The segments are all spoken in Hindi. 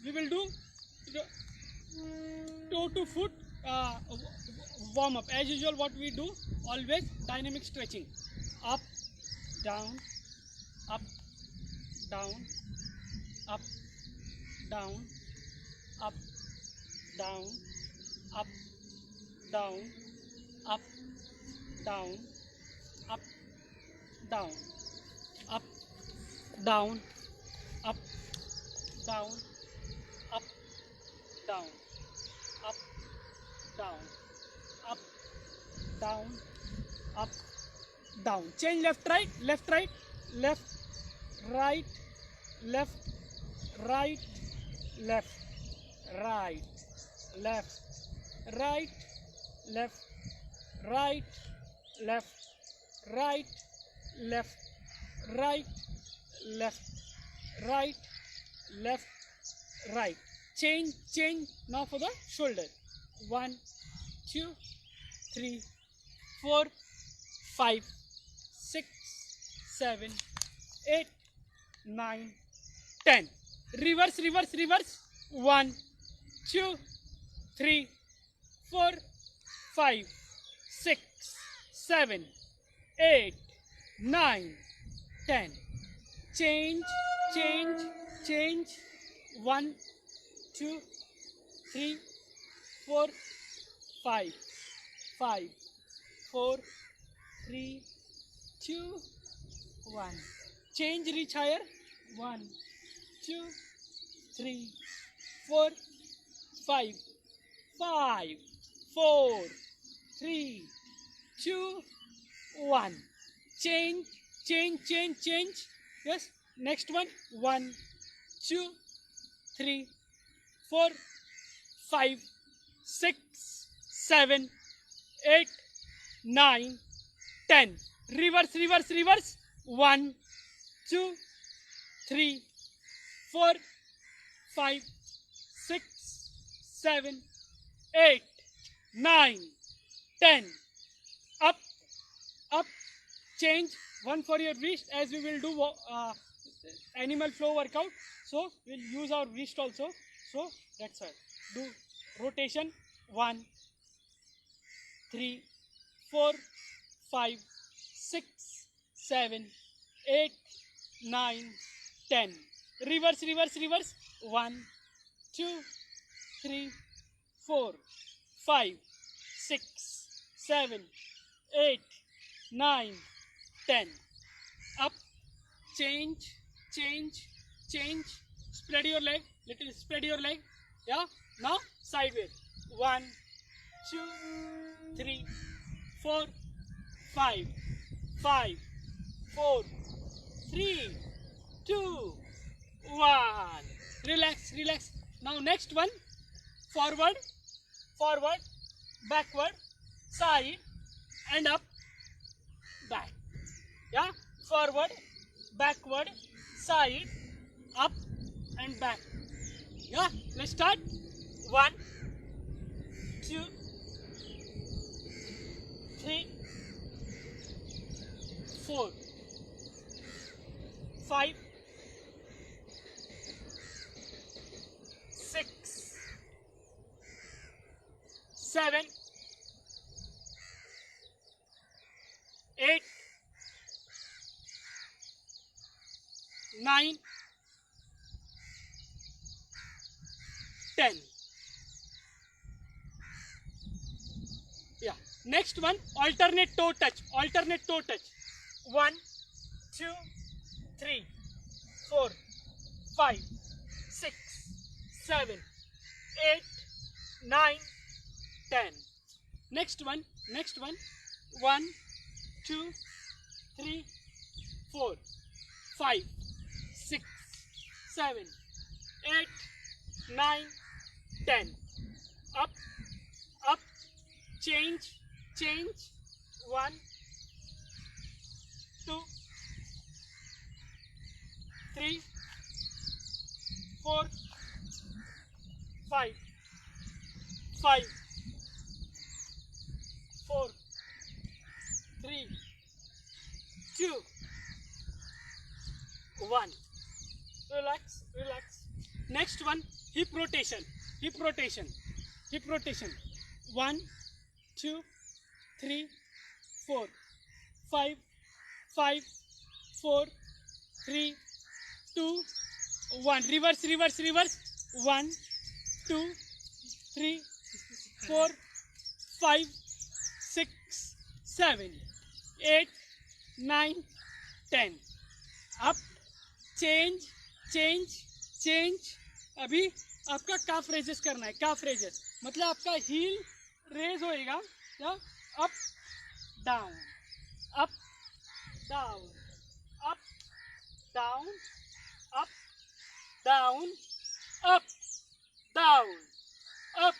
we will do toe to foot warm up. As usual, what we do, always dynamic stretching. Up, down, up, down, up, down, up, down, up, down, up, down, up, down, up, down, up, down, up, down, up, down, up, down, up, down. Change left, right, left, right, left, right, left, right, left, right, left, right, left, right, left, right, left, right, left, right, left, right. Change, change. Now for the shoulder. 1, 2, 3, 4, 5, 6, 7, 8, 9, 10. Reverse, reverse, reverse. 1, 2, 3, 4, 5, 6, 7, 8, 9, 10. Change, change, change. 1, 2, 3, 4, 5, 5, 4, 3, 2, 1. Change, reach higher. 1, 2, 3, 4, 5, 5, 4, 3, 2, 1. Change, change, change, change. Yes. Next one. 1, 2, 3, 4, 5, 6, 7, 8, 9, 10. Reverse, reverse, reverse. 1, 2, 3, 4, 5, 6, 7, 8, 9, 10. Up, up, change. One for your wrist, as we will do animal flow workout. So we'll use our wrist also. So that's why. Do rotation. 1, 3, 4, 5, 6, 7, 8, 9, 10. Reverse, reverse, reverse. 1, 2, 3, 4, 5, 6, 7, 8, 9, 10. Up, change, change, change. Spread your leg, little spread your leg. Yeah. Now sideways. 1, 2, 3, 4, 5, 5, 4, 3, 2, 1. Relax, relax. Now next one. Forward, forward, backward, side, and up, back. Yeah. Forward, backward, side, up, and back. Yeah. Let's start. 1, 2, 3, 4, 5, 6, 7, 8, 9, 10. Yeah. Next one, alternate toe touch. Alternate toe touch. 1, 2, 3, 4, 5, 6, 7, 8, 9, 10. Next one, next one. 1, 2, 3, 4, 5, 6, 7, 8, 9, 10. Up, up, change, change. 1, 2, 3, 4, 5, 5, 4, 3, 2, 1. Relax, relax. next one, hip rotation. 1, 2, 3, 4, 5, 4, 3, 2, 1. Reverse. 1, 2, 3, 4, 5, 6, 7, 8, 9, 10. Up, change. अभी आपका काफ रेजेस करना है. काफ रेजेस मतलब आपका हील रेज होएगा या up down, up down, up down, up down, up down, up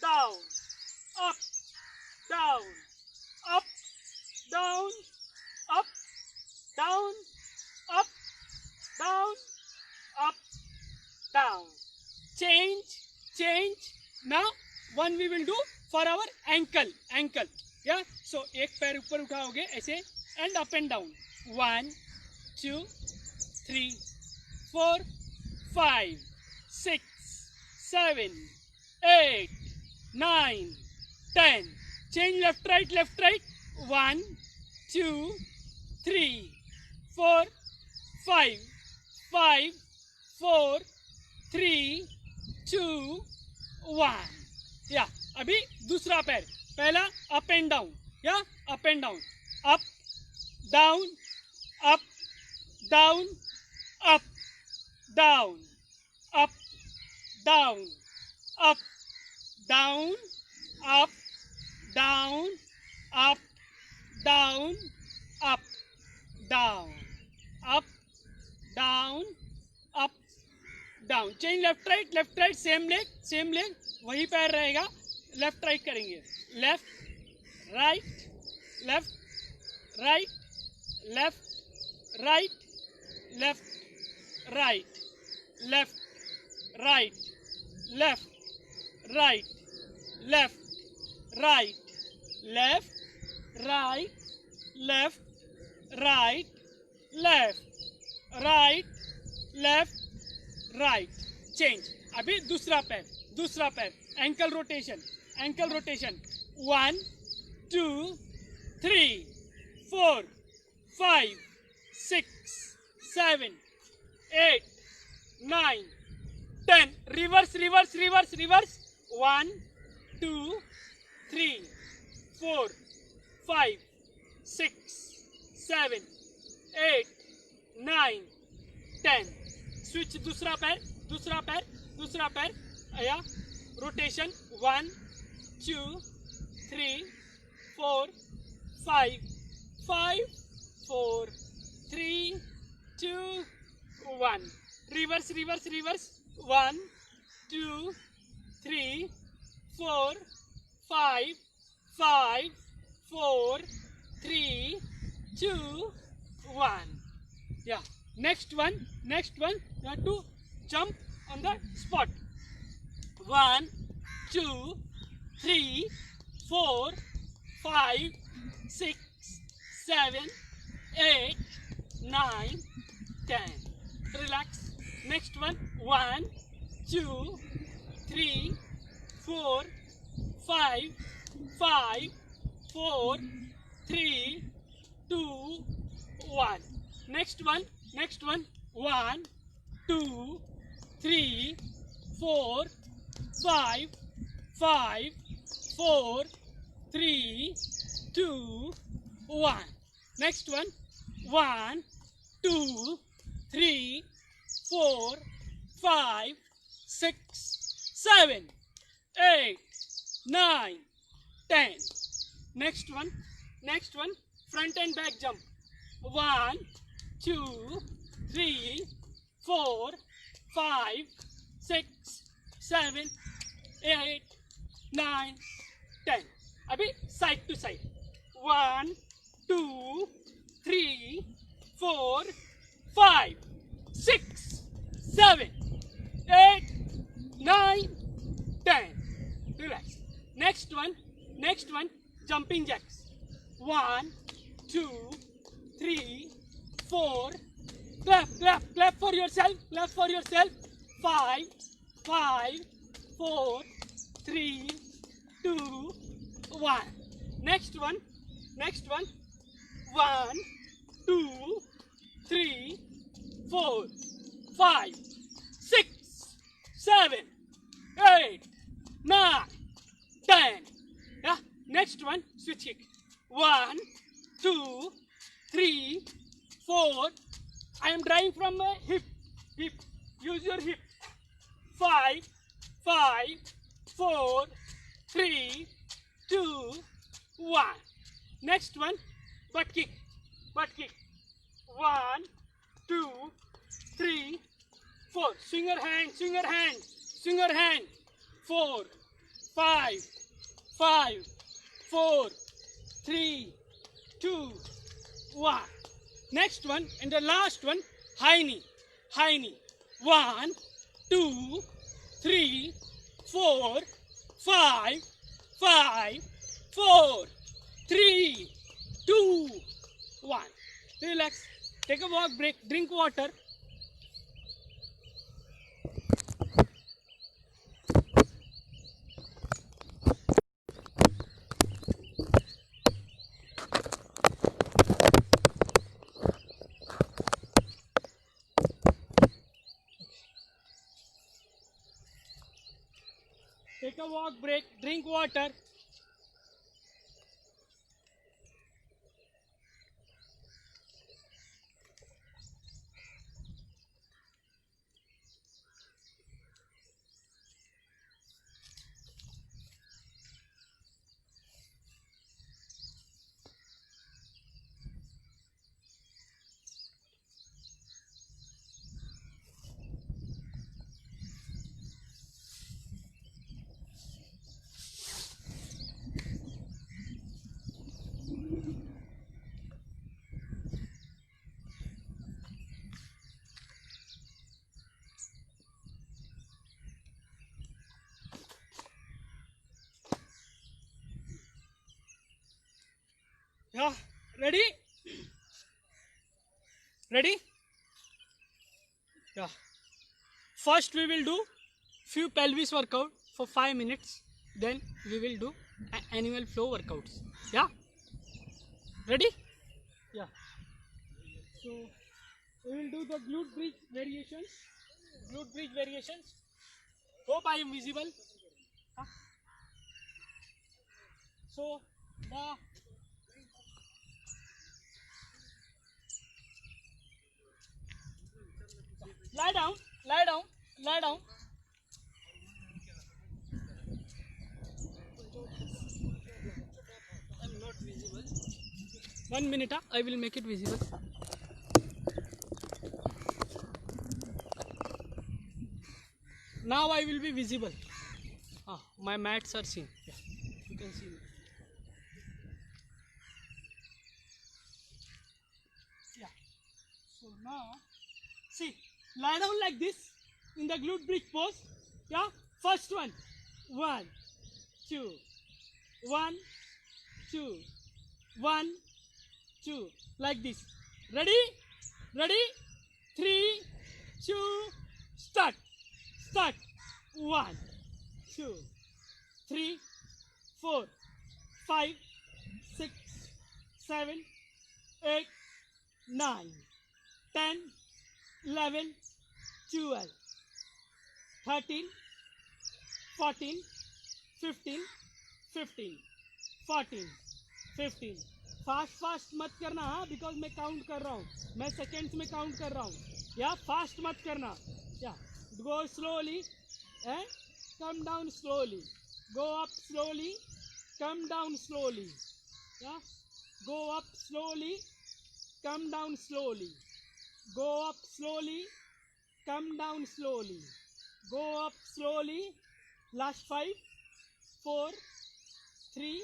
down, up down, up down, up down, up down, up, down. Change. Now one we will do for our ankle. Yeah. So एक पैर ऊपर उठाओगे ऐसे and up and down. 1, 2, 3, 4, 5, 6, 7, 8, 9, 10. Change left right. 1, 2, 3, 4, 5, 4, 3, 2, 1. या अभी दूसरा पैर. पहला अप एंड डाउन. या up and down, up down, up down, up down, up down, up down, up down, up down, up down, up down, up down. Change left right. Same leg वही पैर रहेगा. लेफ्ट राइट करेंगे. Left right, left right, left right, left right, left right, left right, left right, left right, left right, left right, left right. Change. अभी दूसरा पैर. Ankle rotation. 1, 2, 3, 4, 5, 6, 7, 8, 9, 10. Reverse. 1, 2, 3, 4, 5, 6, 7, 8, 9, 10. स्विच. दूसरा पैर. या rotation. 1, 2, 3, 4, 5, 4, 3, 2, 1. Reverse. 1, 2, 3, 4, 5, 4, 3, 2, 1. Yeah. Next one. You have to jump on the spot. 1, 2, 3, 4, 5, 6, 7, 8, 9, 10. Relax. Next one. 1, 2, 3, 4, 5, 4, 3, 2, 1. Next one. 1, 2, 3, 4, 5, 4, 3, 2, 1. Next one. 1, 2, 3, 4, 5, 6, 7, 8, 9, 10. Next one. Front and back jump. 1, 2, 3, 4, 5, 6, 7, 8, 9, 10. अभी side to side. 1, 2, 3, 4, 5, 6, 7, 8, 9, 10. Relax. Next one. Jumping jacks. 1, 2, 3, 4. Clap for yourself. 5, 5, 4, 3, 2, 1. Next one. 1, 2, 3, 4, 5, 6, 7, 8, 9, 10. Yeah. Next one, switch kick. 1, 2, 3, 4. I am drawing from a hip. Use your hip. 5, 5, 4, 3, 2, 1. Next one, butt kick. 1, 2, 3, 4. Swing your hand. 4, 5, 4, 3, 2, 1. Next one and the last one, high knee. 1, 2, 3, 4, 5, 4, 3, 2, 1. Relax. Take a walk break. Drink water. Take a walk break. Drink water. Yeah, ready? Yeah. First we will do few pelvis workout for 5 minutes. Then we will do animal flow workouts. Yeah. Ready? Yeah. So we will do the glute bridge variations. Hope I am visible. Huh? So the lie down. I'm not visible. 1 minute, I will make it visible. Now I will be visible. My mats are seen. Yeah, you can see me. Yeah. So now, see, lie down like this in the glute bridge pose. Yeah. First one. 1, 2, 1, 2, 1, 2. Like this. Ready? 3, 2, start. 1, 2, 3, 4, 5, 6, 7, 8, 9, 10, 11, 12, 13, 14, 15, 14, 15. Fast मत करना, हाँ, बिकॉज मैं काउंट कर रहा हूँ, मैं सेकेंड्स में काउंट कर रहा हूँ. या फास्ट मत करना. या गो slowly and come down slowly. Go up slowly, come down slowly. Yeah. Go up slowly, come down slowly. Go up slowly, come down slowly. Go up slowly. Last 5, 4, 3,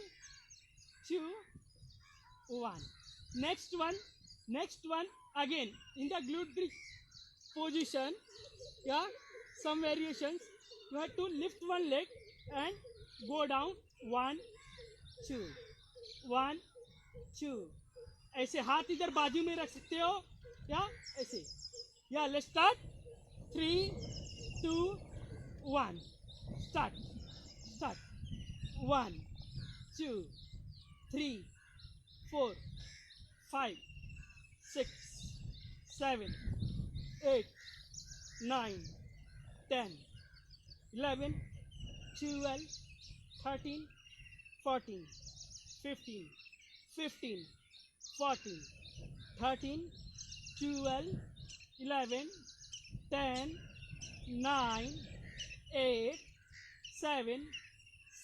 2, 1. Next one again in the glute bridge position. Yeah, some variations. You have to lift one leg and go down. 1, 2, 1, 2. ऐसे हाथ इधर बाजू में रख सकते हो, या ऐसे. या लेट्स स्टार्ट. 3, 2, 1. Start. Start. 1, 2, 3, 4, 5, 6, 7, 8, 9, 10, 11, 12, 13, 14, 15, 15, 14, 13, 12, 11, 10, 9, 8, 7,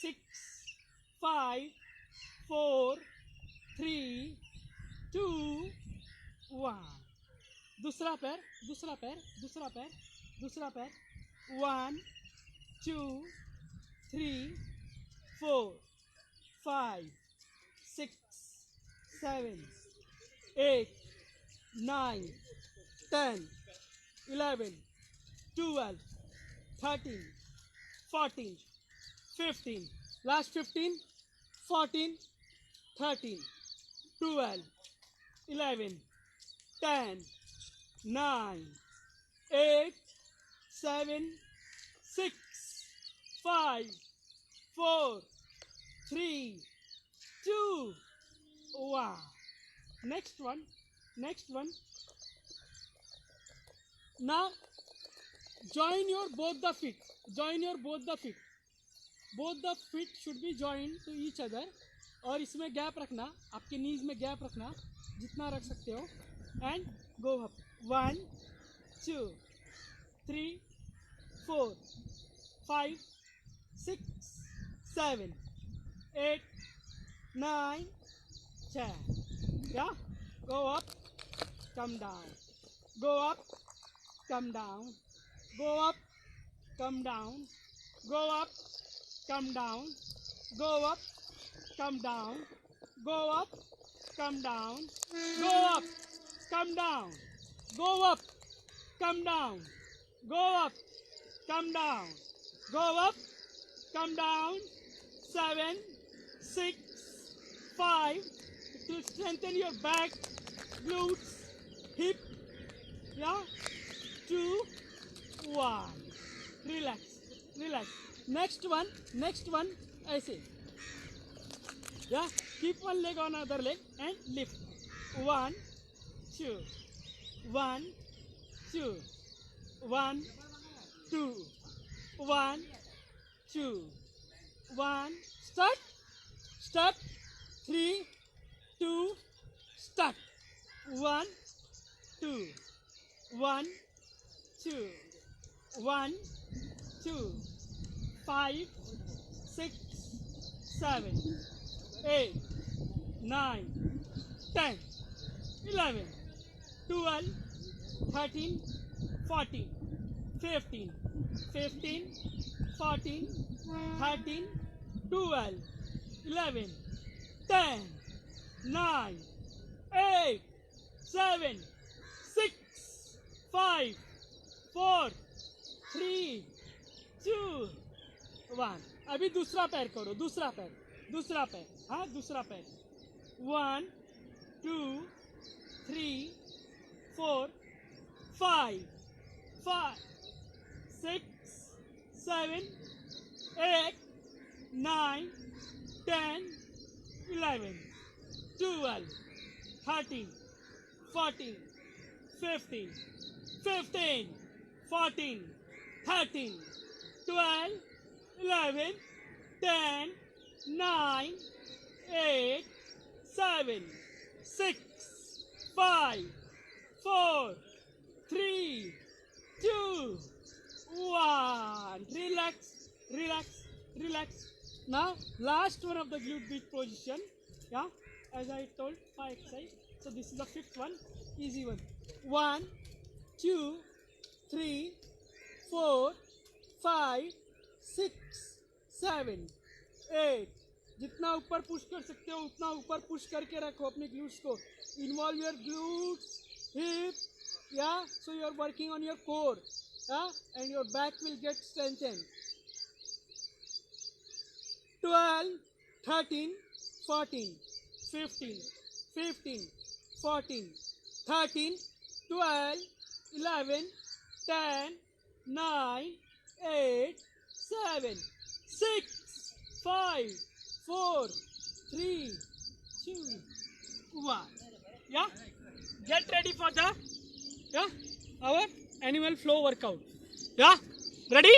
6, 5, 4, 3, 2, 1. दूसरा पैर, दूसरा पैर, दूसरा पैर, दूसरा पैर. 1, 2, 3, 4, 5, 6, 7, 8, 9, 10, 11, 12, 13, 14, 15. Last 15, 14, 13, 12, 11, 10, 9, 8, 7, 6, 5, 4, 3, 2, 1. Next one, next one. Now join your both the feet. Join your both the feet. Both the feet should be joined to each other. और इसमें गैप रखना, आपके नीज में गैप रखना जितना रख सकते हो. And go up. 1, 2, 3, 4, 5, 6, 7, 8, 9, 10. Yeah? Go up, come down. Go up, come down. Go up, come down. Go up, come down. Go up, come down. Go up, come down. Go up, come down. Go up, come down. Go up, come down. Go up, come down. 7, 6, 5. It will strengthen your back, glutes, hip. Yeah? 2, 1. Relax, relax. Next one, ऐसे. Yeah, keep one leg on other leg and lift. 1, 2, 1, 2, 1, 2, 1, 2, 1. Start, start. 3, 2, start. 1, 2, 1, 2, 1, 2, 5, 6, 7, 8, 9, 10, 11, 12, 13, 14, 15, 15, 14, 13, 12, 11, 10, 9, 8, 7, 6, 5, 4, 3, 2, 1. अभी दूसरा पैर करो, दूसरा पैर, दूसरा पैर. हाँ, दूसरा पैर. 1, 2, 3, 4, 5, 6, 7, 8, 9, 10, 11, 12, 13, 14, 15, 14, 13, 12, 11, 10, 9, 8, 7, 6, 5, 4, 3, 2, 1. Relax, relax, relax. Now, last one of the glute bridge position. Yeah, as I told, 5 exercise. So this is the 5th one, easy one. 1, 2, 3, 4, 5, 6, 7, 8. जितना ऊपर पुश कर सकते हो उतना ऊपर पुश करके रखो अपने ग्लूट्स को. Involve your glutes, hip. Yeah, so you are working on your core. Yeah, and your back will get strengthened. 12, 13, 14, 15, 15, 14, 13, 12, 11, 10, 9, 8, 7, 6, 5, 4, 3, 2, 1. Yeah. Get ready for the our animal flow workout. Yeah. Ready?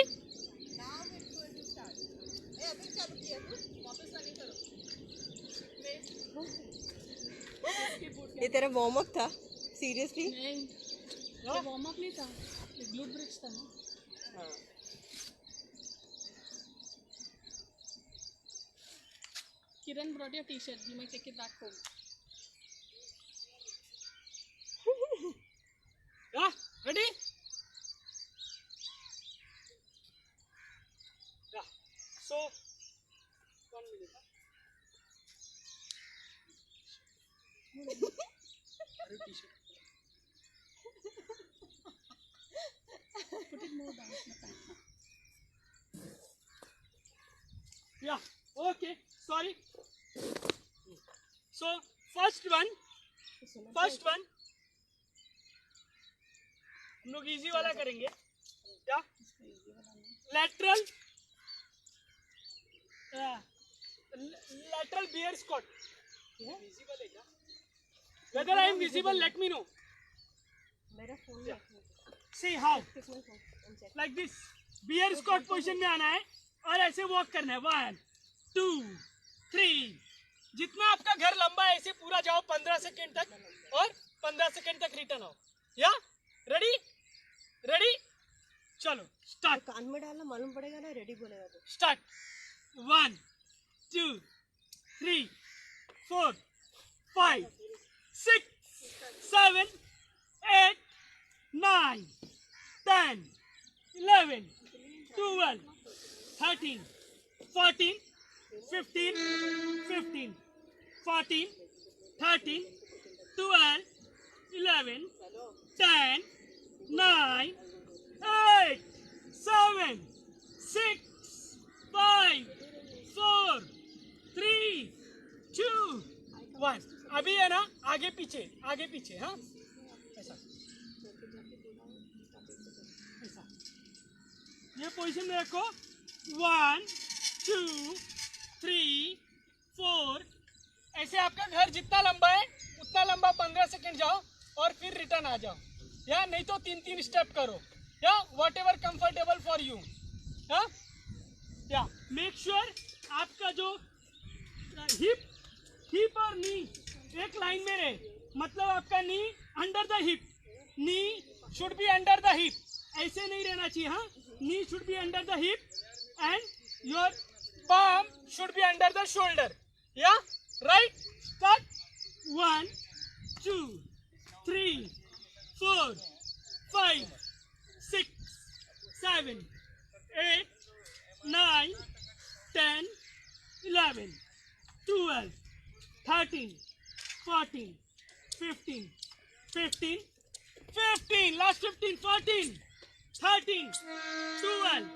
ये तेरा वार्म अप था सीरियसली? नहीं, ये वार्म अप नहीं था, ये ग्लूट ब्रिज था ना। हाँ। Kiran brought your t-shirt. You might take it back home. Yeah. Ready? Yeah. So 1 minute. Put it more down. Yeah. Okay. Sorry. So first one. हम लोग इजी वाला करेंगे. क्या? Lateral. Lateral bear squat. Visible है क्या? Whether I am visible, let me know. मेरा फोन में See how? Like this. Bear squat position में आना है और ऐसे वॉक करना है. 1, 2, 3. जितना आपका घर लंबा है ऐसे पूरा जाओ 15 सेकेंड तक और 15 सेकेंड तक रिटर्न आओ. या रेडी? रेडी? चलो स्टार्ट. कान में डालना मालूम पड़ेगा ना, रेडी बोलेगा तो. स्टार्ट. 1, 2, 3, 4, 5, 6, 7, 8, 9, 10, 11, 12, 13, 14, 15, 14, 13, 12, 11, 10, 9, 8, 7, 6, 5, 4, 3, 2, 1. अभी है ना आगे पीछे हाँ ऐसा ये पोजीशन में रखो. 1, 2, 3, 4. ऐसे आपका घर जितना लंबा है उतना लंबा 15 सेकेंड जाओ और फिर रिटर्न आ जाओ. या नहीं तो 3 स्टेप करो. या what ever comfortable for you. या मेक श्योर आपका जो हिप और नी एक लाइन में रहे. मतलब आपका knee under the hip. Knee should be under the hip. ऐसे नहीं रहना चाहिए. हाँ, knee should be under the hip and your palm should be under the shoulder. Yeah, right? Start. 1, 2, 3, 4, 5, 6, 7, 8, 9, 10, 11, 12, 13, 14, 15, 15, last 15, 14, 13, 12,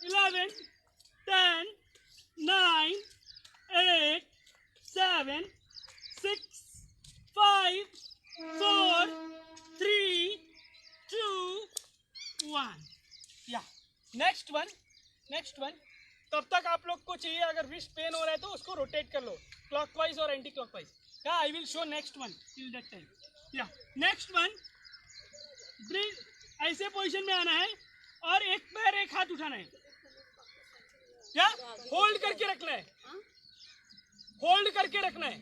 11, 10, 9, 8, 7, 6, 5, 4, 3, 2, 1. या नेक्स्ट वन. तब तक आप लोग को चाहिए अगर रिस्ट पेन हो रहा है तो उसको रोटेट कर लो क्लॉकवाइज और एंटी क्लॉकवाइज. या I will show next one till that time. या नेक्स्ट वन. ब्रीथ ऐसे पोजीशन में आना है और एक पैर एक हाथ उठाना है. क्या होल्ड करके रखना है. होल्ड करके रखना है.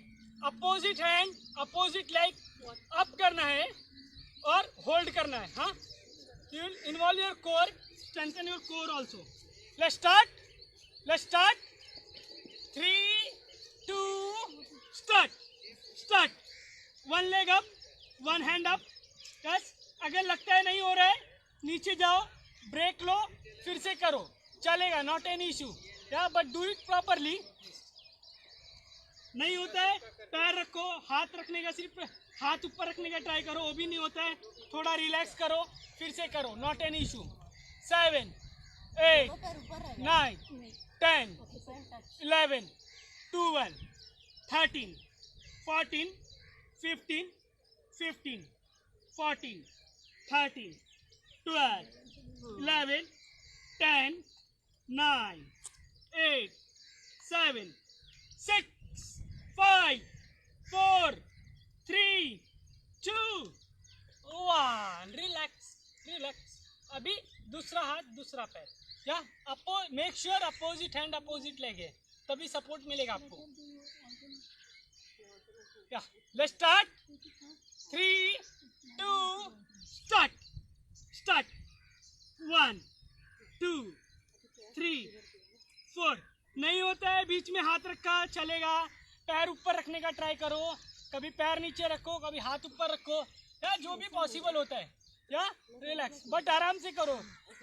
Opposite hand opposite leg up करना है और होल्ड करना है. हाँ, you will involve your core, strengthen your core also. Let's start. 3, 2, start. 1 leg up, 1 hand up. Yes. अगर लगता है नहीं हो रहा है नीचे जाओ, ब्रेक लो, फिर से करो, चलेगा. Not any issue. या बट डू इट प्रॉपरली. नहीं होता है पैर रखो, हाथ रखने का सिर्फ हाथ ऊपर रखने का ट्राई करो, वो भी नहीं होता है. थोड़ा रिलैक्स करो, फिर से करो. Not any issue. 7, 8, 9, 10, 11, 12, 13, 14, 15, 14, 13, 12, 11, 10, 9, 8, 7, 6, 5, 4, 3, 2, 1. Relax relax. अभी दूसरा हाथ दूसरा पैर. या make sure opposite hand opposite leg है, तभी सपोर्ट मिलेगा आपको. या लेट्स स्टार्ट. 3, 2, स्टार्ट. स्टार्ट. 1, 2, 3, 4. नहीं होता है बीच में हाथ रखा चलेगा. पैर ऊपर रखने का ट्राई करो. कभी पैर नीचे रखो, कभी हाथ ऊपर रखो, या जो भी पॉसिबल होता है. या रिलैक्स, बट आराम से करो.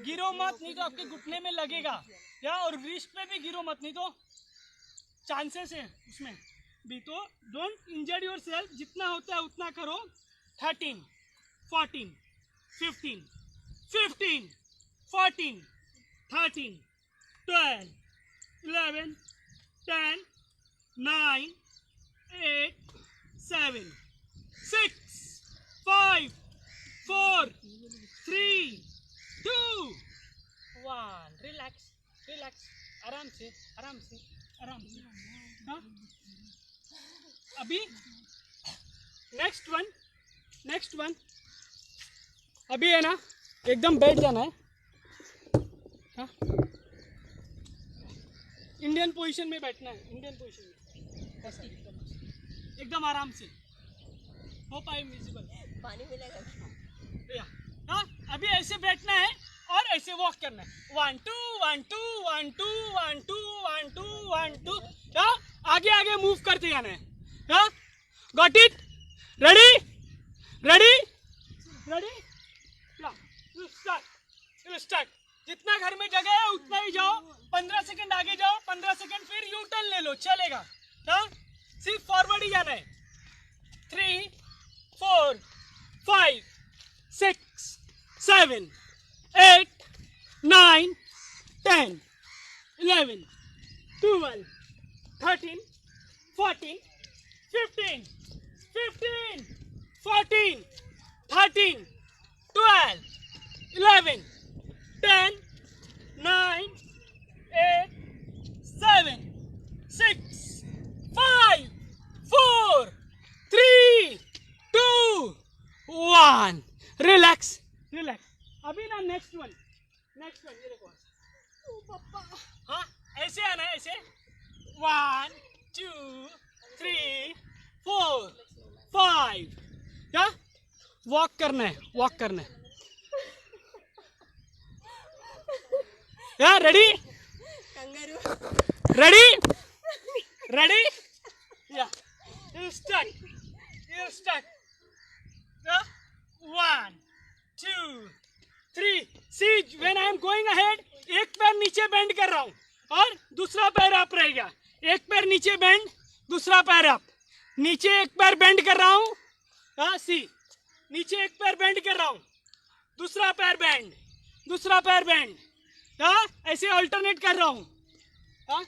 गिरो मत, नहीं तो आपके घुटने में लगेगा. या और रिस्ट पे भी गिरो मत, नहीं तो चांसेस है उसमें भी. तो डोंट इंजर योर सेल्फ. जितना होता है उतना करो. 13, 14, 15, 15, 14, 13, 12, 11, 10, 9, 8, 7, 6, 5, 4, 3, 2, 1. Relax relax. आराम से आराम से आराम से. हाँ? अभी नेक्स्ट वन. अभी है ना, एकदम बैठ जाना है. हाँ? इंडियन पोजीशन में बैठना है. इंडियन पोजीशन में ऐसे एकदम आराम से. Hope I am visible. पानी मिलेगा. हाँ, अभी ऐसे बैठना है और ऐसे वॉक करना है. 1 2 1 2 1 2 1 2 1 2 1 2. हाँ, आगे आगे मूव करते जाना है. हाँ, got it. Ready ready ready. Start. जितना घर में जगह है उतना ही जाओ. 15 सेकंड आगे जाओ, 15 सेकंड फिर यू टर्न ले लो, चलेगा. हाँ, सिर्फ फॉरवर्ड ही जाना है. 3, 4, 5, 6, 7, 8, 9, 10, 11, 12, 13, 14, 15, 15, 14, 13, 12, 11, 10, 9, 8, 7, 6, 5, 4, 3, 2, 1. Relax relax. अभी ना नेक्स्ट वन ये देखो. हाँ, ऐसे आना है. ऐसे 1 2 3 4 5. क्या वॉक करना है. या रेडी कंगारू. रेडी. या you start. Yeah? 1 2 3. See, when I am going ahead, एक पैर नीचे बेंड कर रहा हूँ और दूसरा पैर अप रहेगा. एक पैर नीचे बेंड, दूसरा पैर अप. नीचे एक पैर बेंड कर रहा हूँ. हाँ, सी, नीचे एक पैर बेंड कर रहा हूँ, दूसरा पैर बेंड. हाँ, ऐसे अल्टरनेट कर रहा हूँ. हाँ,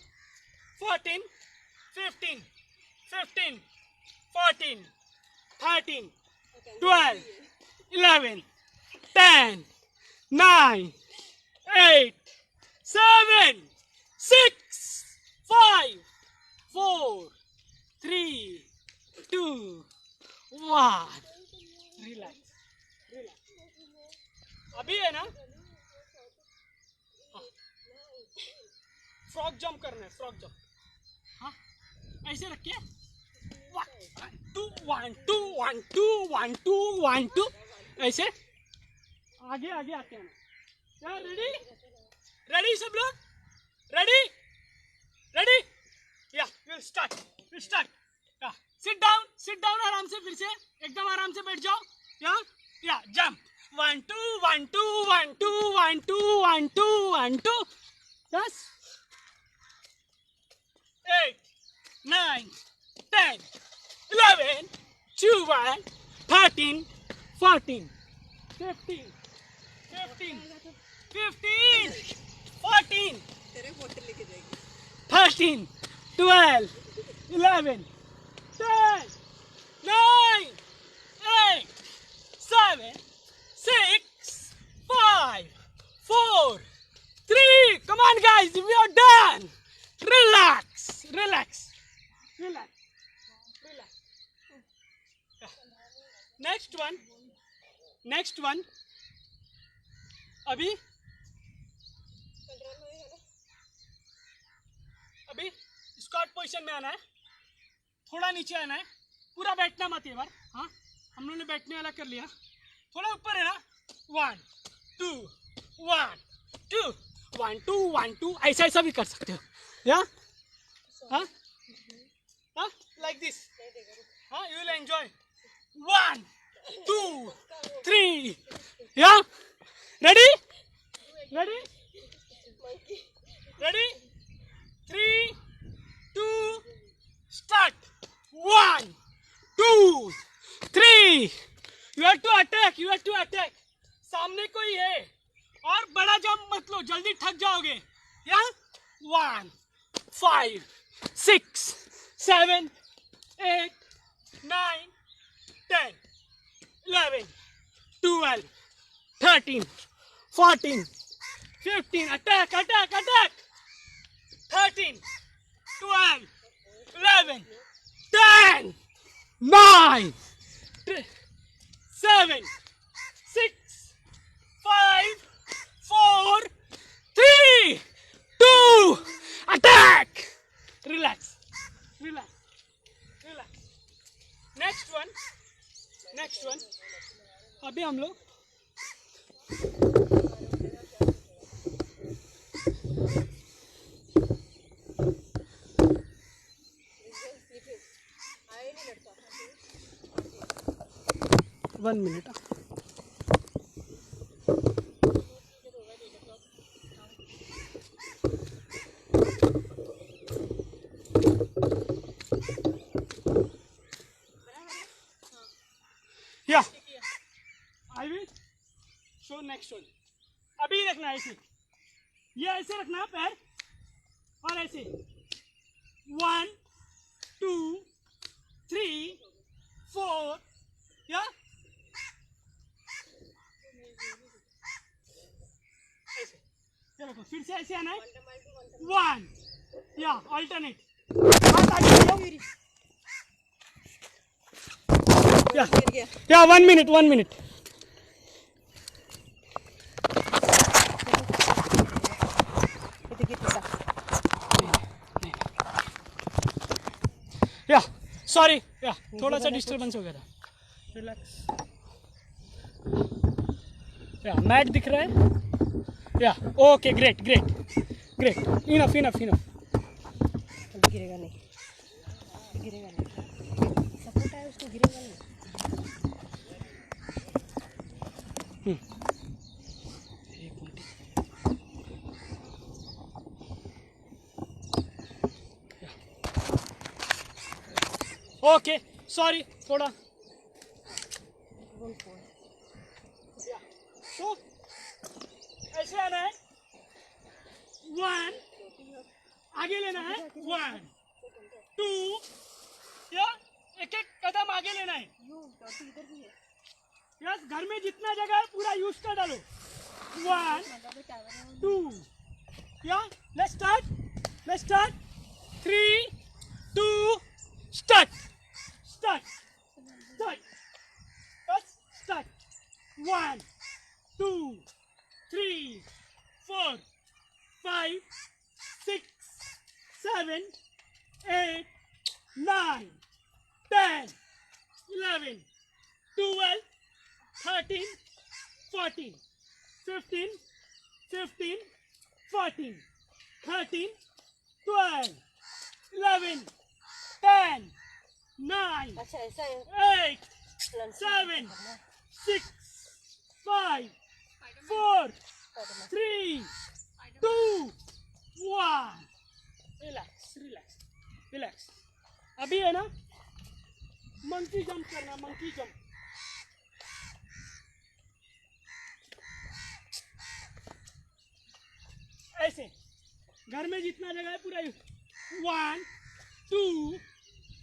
14 15 15 14 13 12 11 10 9 8 7 6 5 4 3 2 1. रिलैक्स. अभी है ना, फ्रॉग जंप करना है. Frog jump. हाँ, ऐसे रख के 1 2 1 2 1 2 1 2 1 2. ऐसे आगे आते हैं. क्या रेडी सब लोग. रेडी. या विल स्टार्ट. सिट डाउन आराम से. फिर से एकदम आराम से बैठ जाओ. या जंप. 1 2 1 2 1 2 1 2 1 2 1 2. Yes. 8 9 10 11 12 13 14 15 14 तेरे फोटो लेके जाएगी. 13 12 11 10 9 8 7 6 5 4 3 Come on, guys, we are done. Relax, relax, relax, relax. Next one, next one. अभी अभी स्क्वाट पोजीशन में आना है, थोड़ा नीचे आना है, पूरा बैठना मत ये बार. हाँ, हम लोगों ने बैठने वाला कर लिया, थोड़ा ऊपर है ना. 1 2 1 2 1 2 1 2 ऐसा ऐसा भी कर सकते हो. या हाँ हाँ, लाइक दिस. हाँ, यू विल एंजॉय. 1 2 3. या ready ready ready. 3 2 start. 1 2 3. You have to attack, you have to attack. सामने कोई है और बड़ा जंप मत लो, जल्दी थक जाओगे. या 1 5 6 7 8 9 10 11 12 13 14 15. Attack, attack, attack. 13 12 11 10 9 7 6 5 4 3 2. Attack. Relax, relax, relax. Next one, next one. अभी हम लोग वन मिनट. या I will show next one. अभी रखना है ऐसे, ये ऐसे रखना है पैर और ऐसे. 1 2 3 4. या ऐसे, ये रखो. फिर से ऐसे आना है. 1. या अल्टरनेट. या 1 minute 1 minute. या सॉरी, या थोड़ा सा डिस्टर्बेंस हो गया था. रिलैक्स. या मैट दिख रहा है. या okay, great great great. Enough enough enough. गिरेगा नहीं, गिरेगा नहीं. सपोर्ट है उसको, गिरेगा नहीं. ओके, सॉरी थोड़ा. तो ऐसे आना है. 1 आगे लेना है. 1 2. या एक एक कदम आगे लेना है. यस, घर में जितना जगह है पूरा यूज कर डालो. 1 2. या let's start. 3 2 start. Bas, start. 1 2 3 4 5 6 7 8 9 10 11 12 13 14 15 14 13 12 11 10 9 अच्छा ऐसा है. 8 7 6 5 4 3 2 1. Relax relax relax. अभी है ना, मंकी जंप करना. Monkey jump. ऐसे घर में जितना जगह है पूरा. 1 2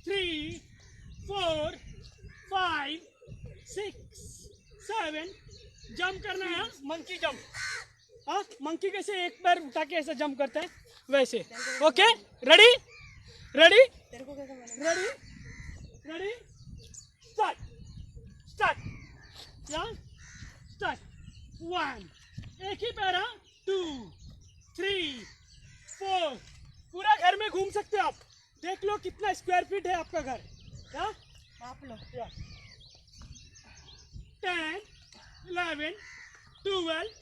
3 4 5 6 7. जंप करना है, मंकी जंप. हाँ, मंकी कैसे एक पैर उठा के ऐसा जंप करता है वैसे। ओके, रेडी रेडी तेरे को कैसे मालूम? रेडी रेडी स्टार्ट स्टार्ट या स्टार्ट 1 एक ही पैर, 2 3 4 पूरा घर में घूम सकते हो आप। देख लो कितना स्क्वायर फीट है आपका घर। या माप लो। 10 11 12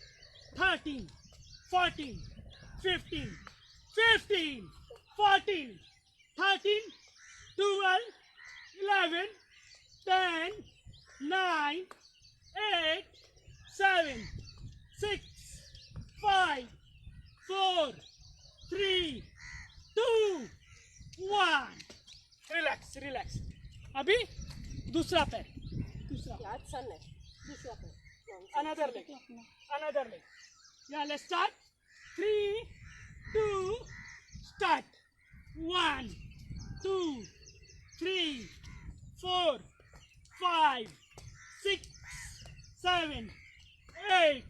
13 14 15 15 14 13 12 11 10 9 8 7 6 5 4 3 2 1 रिलैक्स रिलैक्स। अभी दूसरा पैर, दूसरा आज सन है। दूसरा पे another leg, another leg. Yeah, let's start. 3 2 start. 1 2 3 4 5 6 7 8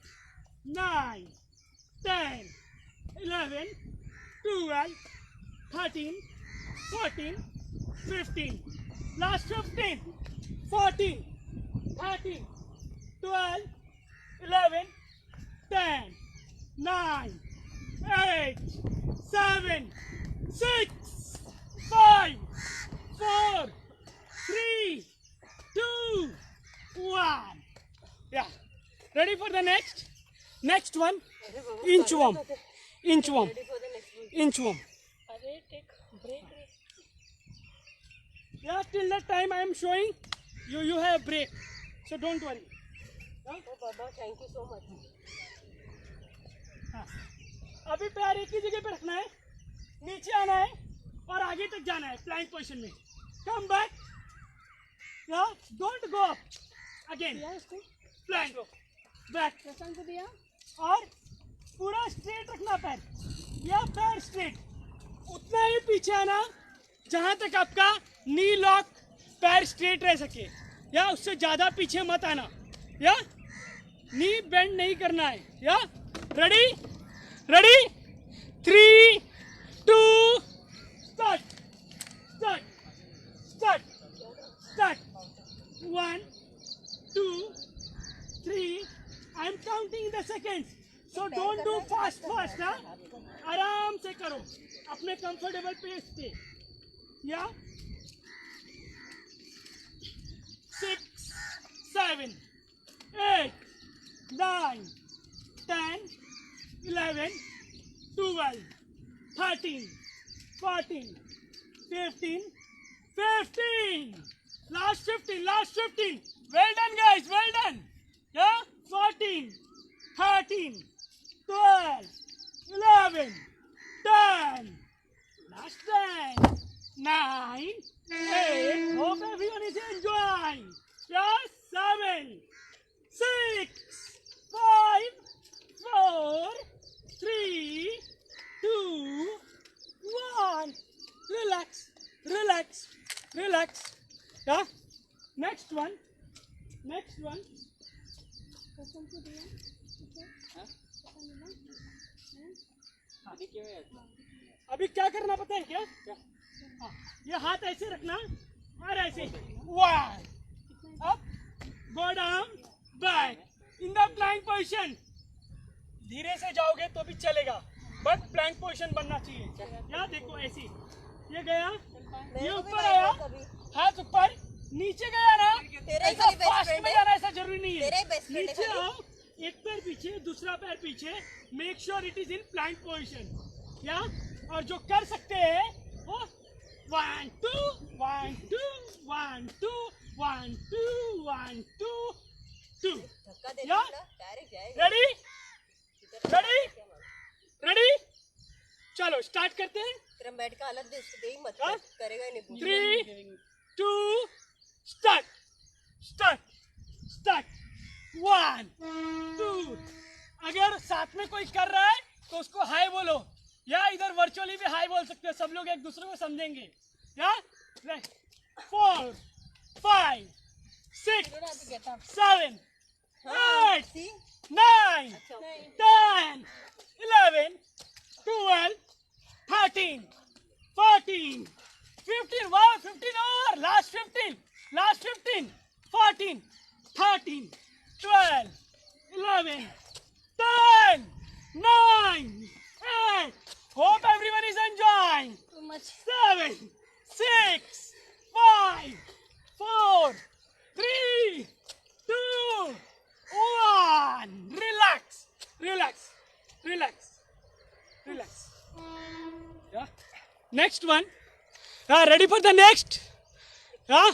9 10 11 12 13 14 15 last 15 14 13 12 11 10 9 8 7 6 5 4 3 2 1 yeah, ready for the next one? Inchworm, inchworm, inchworm. अरे टेक ब्रेक रे। Yeah, till that time I am showing you have break, so don't worry. ओ बाबा थैंक यू सो मच। हाँ, अभी पैर एक ही जगह पे रखना है, नीचे आना है और आगे तक जाना है प्लैंक पोजीशन में। Come back, don't go up again, plank back Prashant को दिया और पूरा स्ट्रेट रखना पैर, या पैर स्ट्रेट, उतना ही पीछे आना जहाँ तक आपका नी लॉक पैर स्ट्रेट रह सके, या उससे ज़्यादा पीछे मत आना, या नी बेंड नहीं करना है। या ready ready 3 2 start start start start 1 2 3 I am counting the seconds, so don't do fast fast. आराम से करो अपने कंफर्टेबल पेस पे। या 6 7 8 9 10 11 12 13 14 15 15 last 15 well done guys, well done. Yeah, 14 13 12 11 10 last 10 9 8 hope everyone is enjoying. Yes, 7 6 5 4 3 2 1 relax relax relax. Yeah, next one प्रशांत को दिया अभी क्या करना पता है क्या? हाँ, ये हाथ ऐसे रखना और ऐसे 1 up go down back in the plank position. धीरे से जाओगे तो भी चलेगा, बट प्लैंक पोजीशन बनना चाहिए। या देखो ऐसे ये गया, ये ऊपर आया, हाथ ऊपर, नीचे गया ना, ऐसा फास्ट में जाना ऐसा जरूरी नहीं है। नीचे आओ, एक पैर पीछे दूसरा पैर पीछे, make sure it is in Planck position. या और जो कर सकते हैं वो 1 2 1 2 1 2 1 2 1 2 2। या रेडी रेडी रेडी, चलो स्टार्ट करते हैं। तेरा बेड का हालत दे ही मत हाँ? करेगा ही नहीं। 3 2 स्टार्ट स्टार्ट स्टार्ट 1 2। अगर साथ में कोई कर रहा है तो उसको हाय बोलो, या इधर वर्चुअली भी हाय बोल सकते हो, सब लोग एक दूसरे को समझेंगे। या 4 5 6 7 8, See? 9, अच्छा, okay. 10, 11, 12, 13, 14, 15. Wow, 15 over. Last 15. Last 15. 14, 13, 12, 11, 10, 9, 8. Hope everyone is enjoying. Too much. 7, 6, 5, 4, 3, 2, 1. Relax, relax, relax, relax. Yeah. Next one. Ready for the next? Yeah.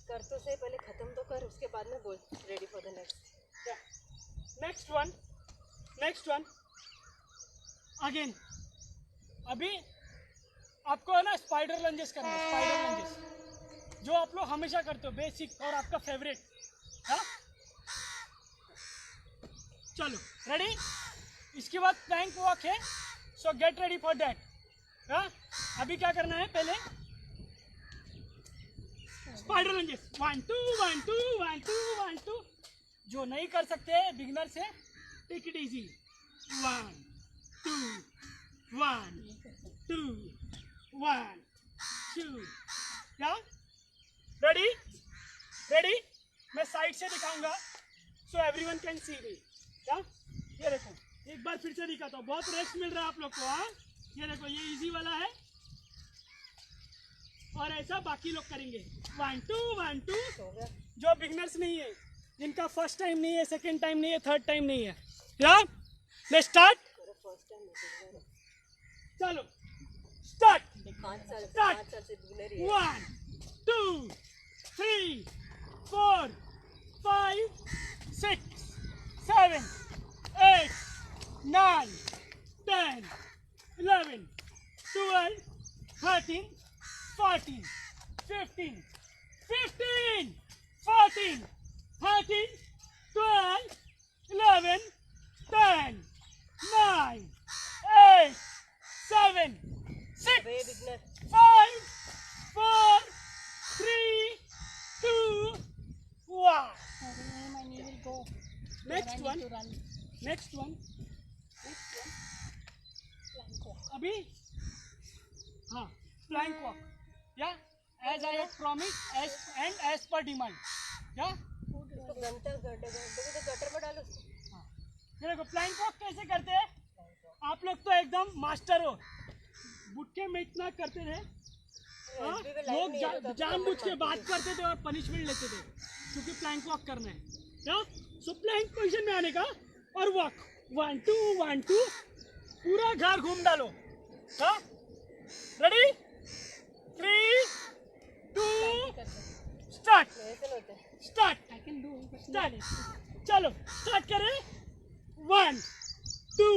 कर तो से पहले खत्म तो कर, उसके बाद में बोल ready for the next. Yeah. Next one. Next one. Again. अभी आपको है ना स्पाइडर लंजेस करना है. स्पाइडर लंजेस जो आप लोग हमेशा करते हो, बेसिक और आपका फेवरेट. हाँ, चलो रेडी. इसके बाद प्लैंक वॉक है, सो गेट रेडी फॉर दैट. हाँ, अभी क्या करना है, पहले स्पाइडर लंजेस. 1 2 1 2 1 2 1 2. जो नहीं कर सकते बिगनर से, टेक इट इजी. 1 2 1 2 1 2. क्या रेडी? रेडी. मैं साइड से दिखाऊंगा सो एवरीवन कैन सी मी. क्या, ये देखो एक बार फिर से दिखाता हूँ. बहुत रेस्ट मिल रहा है आप लोग को. हाँ, ये देखो ये इजी वाला है और ऐसा बाकी लोग करेंगे. 1 2 1 2. हो गया. जो बिगनर्स नहीं है, जिनका फर्स्ट टाइम नहीं है, सेकंड टाइम नहीं है, थर्ड टाइम नहीं है. या लेट्स स्टार्ट. फर्स्ट टाइम चलो स्टार्ट. 5 साल Start. 5 साल से बिगनर ही है. 1 2 3 4 5 6 7 8 9 10 11 12 13 14 15 15 14 13 12 11 10 9 8 7 6 वे beginner. 5 4 3 2 1. My knee will go. Next one. To run. Next one. Plank walk. अभी हाँ, plank walk. Yeah, as I had promised, as per demand. Yeah. तो घंटा घंटे घंटे को तो गटर में डालो. ये देखो प्लैंक वॉक कैसे करते हैं. आप लोग तो एकदम मास्टर हो. बुटके में इतना करते थे. हाँ, लोग जानबूझ के बात करते थे और पनिशमेंट लेते थे क्योंकि प्लैंक वॉक करना है. क्या, सो प्लैंक पोजीशन में आने का और वॉक. 1 2 1 2. पूरा घर घूम डालो. हाँ, रेडी 3 2 स्टार्ट. ऐसे होते हैं. Start. I can do. But start. चलो स्टार्ट करें. 1 2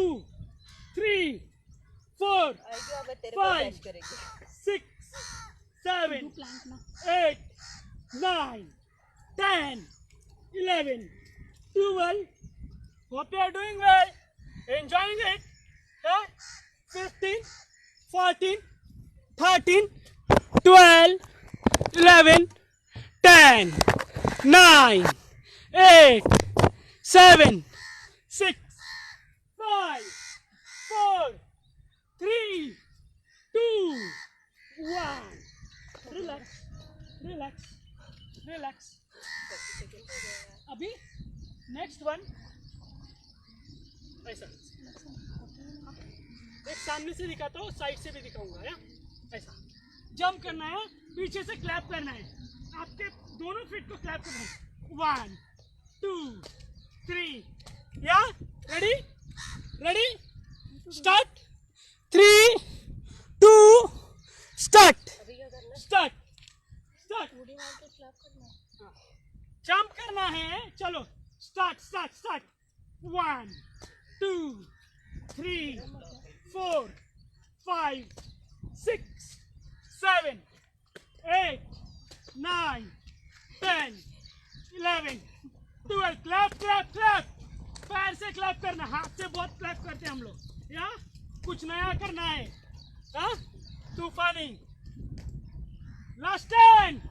3 4 आएगी अब तेरे को Five. कैच करेगी. 6 7 do plank now. 8 9 10 11 12. Hope you are doing well, enjoying it. Yeah? 15 14 13 12 11 10 9 8 7 6 5 4 3 2 1. Relax, relax, relax. अभी नेक्स्ट वन ऐसा. एक सामने से दिखाता हूँ, साइड से भी दिखाऊंगा. या ऐसा जंप करना है, पीछे से क्लैप करना है. आपके दोनों फीट को क्लैप करना है. 1 2 3. या रेडी? रेडी? स्टार्ट. 3 2 स्टार्ट. अभी क्या करना है? Start. Start. Would you want to clap करना? जंप करना है. चलो start start start. 1 2 3 4 5 6 7 8 9 10 11 12. Clap clap clap. पैर से क्लैप करना, हाथ से बहुत क्लैप करते हैं हम लोग. या कुछ नया करना है. हाँ, तूफानी. Last 10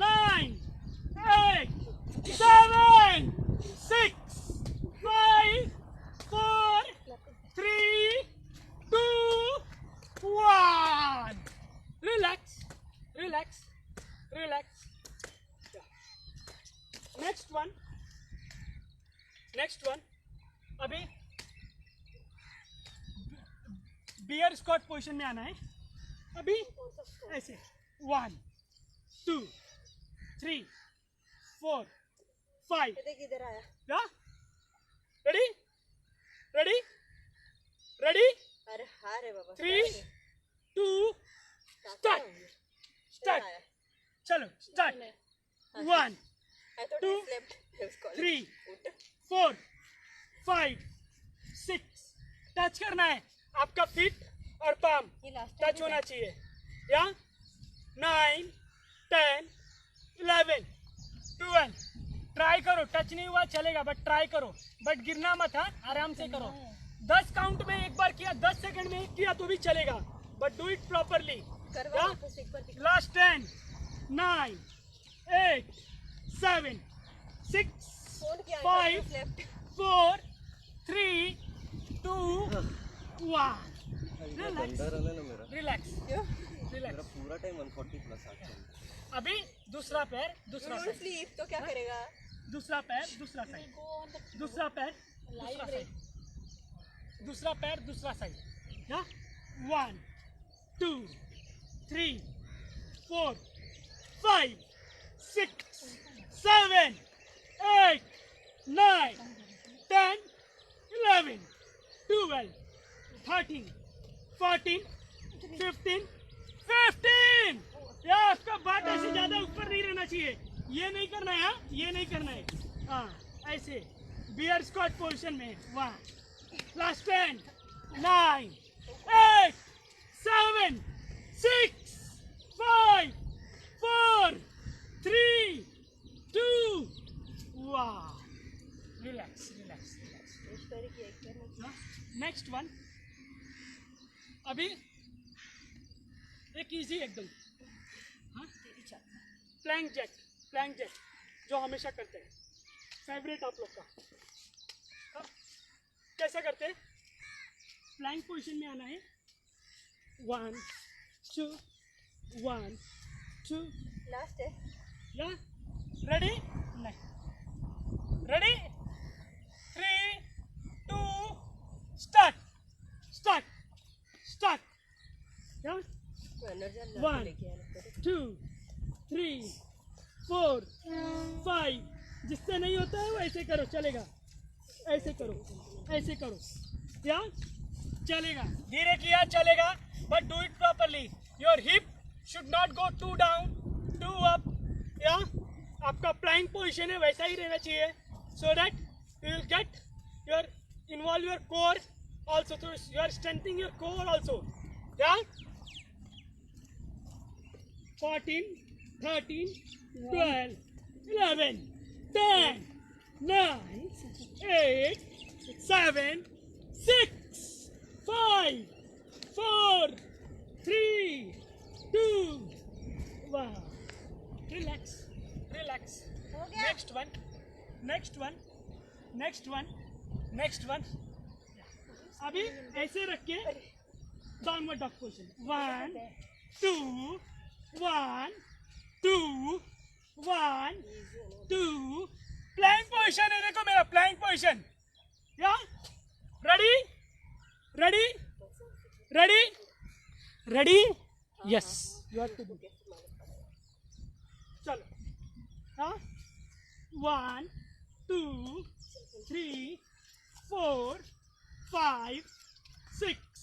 9 8, 7, 6, 5, 4, 3, 2, 1. Relax, relax, relax. Next one. अभी बियर स्क्वाट पोजीशन में आना है. अभी ऐसे 1, 2, 3, 4, 5. देख इधर आया. क्या? रेडी? रेडी? रेडी? अरे हाँ रे बाबा. 3, 2, स्टार्ट. स्टार्ट. चलो स्टार्ट. 1, 2, 3, 4, 5, 6. टच करना है आपका फीट और पाम टच होना चाहिए. या 9, 10, 11, 12. ट्राई करो. टच नहीं हुआ चलेगा बट ट्राई करो. बट गिरना मत. हाँ आराम से करो. 10 काउंट में एक बार किया, 10 सेकंड में एक किया तो भी चलेगा but do it properly. Last 10, 9, 8, 7, 6, 5, 4, 3, 2, 1. Relax. मेरा पूरा टाइम 140 प्लस आ चल. अभी दूसरा पैर दूसरा साइड. स्लीप तो क्या करेगा. दूसरा पैर दूसरा साइड. दूसरा पैर दूसरा साइड. दूसरा पैर दूसरा साइड. या 1, 2, 3, 4, 5, 6, 7, 8, 9, 10, 11, 12, 13, 14, 15, 15. यार आपका बात ऐसे ज्यादा ऊपर नहीं रहना चाहिए. ये नहीं करना है. ये नहीं करना है. हाँ ऐसे बियर स्क्वाट पोजीशन में. 1, last 10, 9, 8, 7, 6, 5, 4, 3, 2, 1. Relax relax relax. Next one. अभी एक इजी एकदम. हाँ प्लैंक जैक. प्लैंक जैक जो हमेशा करते हैं. फेवरेट आप लोग का. हाँ कैसे करते हैं. प्लैंक पोजीशन में आना है. 1, 2, 1, 2. लास्ट है. या रेडी. नहीं. रेडी. 3, 2, स्टार्ट. स्टार्ट. स्टार्ट. या 1, 2, 3, 4, 5. जिससे नहीं होता है वो ऐसे करो चलेगा. ऐसे करो. ऐसे करो. या चलेगा. धीरे किया चलेगा but do it properly. Your hip should not go too down to up. या आपका प्लैंक पोजीशन है वैसा ही रहना चाहिए so that you will get your involve your core also. So you are strengthening your core also. Yeah. 14, 13, 12, 11, 10, 9, 8, 7, 6, 5, 4, 3, 2, 1. Relax, relax. Next one, next one, next one, next one. अभी ऐसे रख के downward dog position. 1, 2, 1, 2, 1, 2. Plank position है. देखो मेरा प्लैंक पोजीशन. या ready. Ready. Ready. Ready. Yes you have to do. चलो. हाँ 1, 2, 3, 4, 5, 6,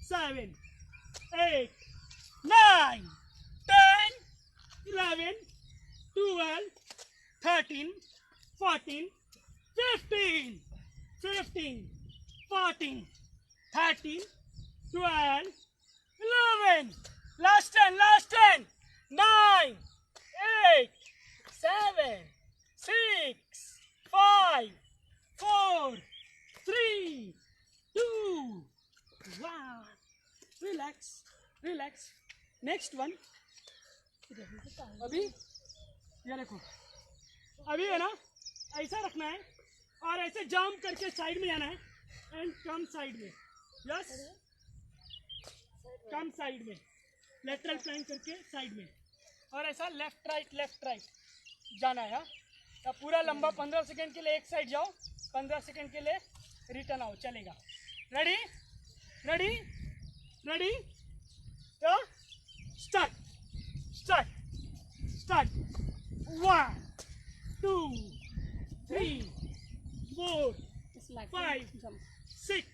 7, 8, 9, 10, 11, 12, 13, 14, 15, 15, 14, 13, 12, 11. Last 10, last 10. 9, 8, 7, 6, 5, 4, 3, 2, 1. Relax, relax. Next one. अभी ये देखो अभी है ना, ऐसा रखना है और ऐसे जंप करके साइड में जाना है एंड कम साइड में, यस, कम साइड में, लेटरल प्लैंक करके साइड में, और ऐसा लेफ्ट राइट जाना है। तो पूरा लंबा 15 सेकंड के लिए एक साइड जाओ, 15 सेकंड के लिए रिटर्न आओ, चलेगा। रेडी रेडी रेडी, तो start start start, 1 2 3 4 It's like 5 jump. 6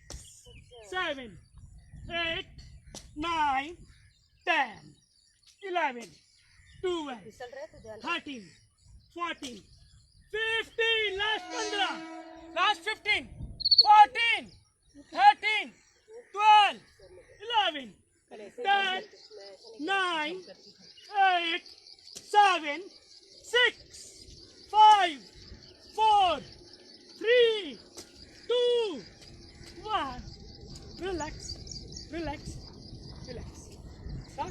7 8 9 10 11 12 फिसल रहे तो ध्यान 13 14 15, last 15, last 15 14 13 12 11 10 9 8 7 6 5 4 3 2 1, relax relax relax. हाँ,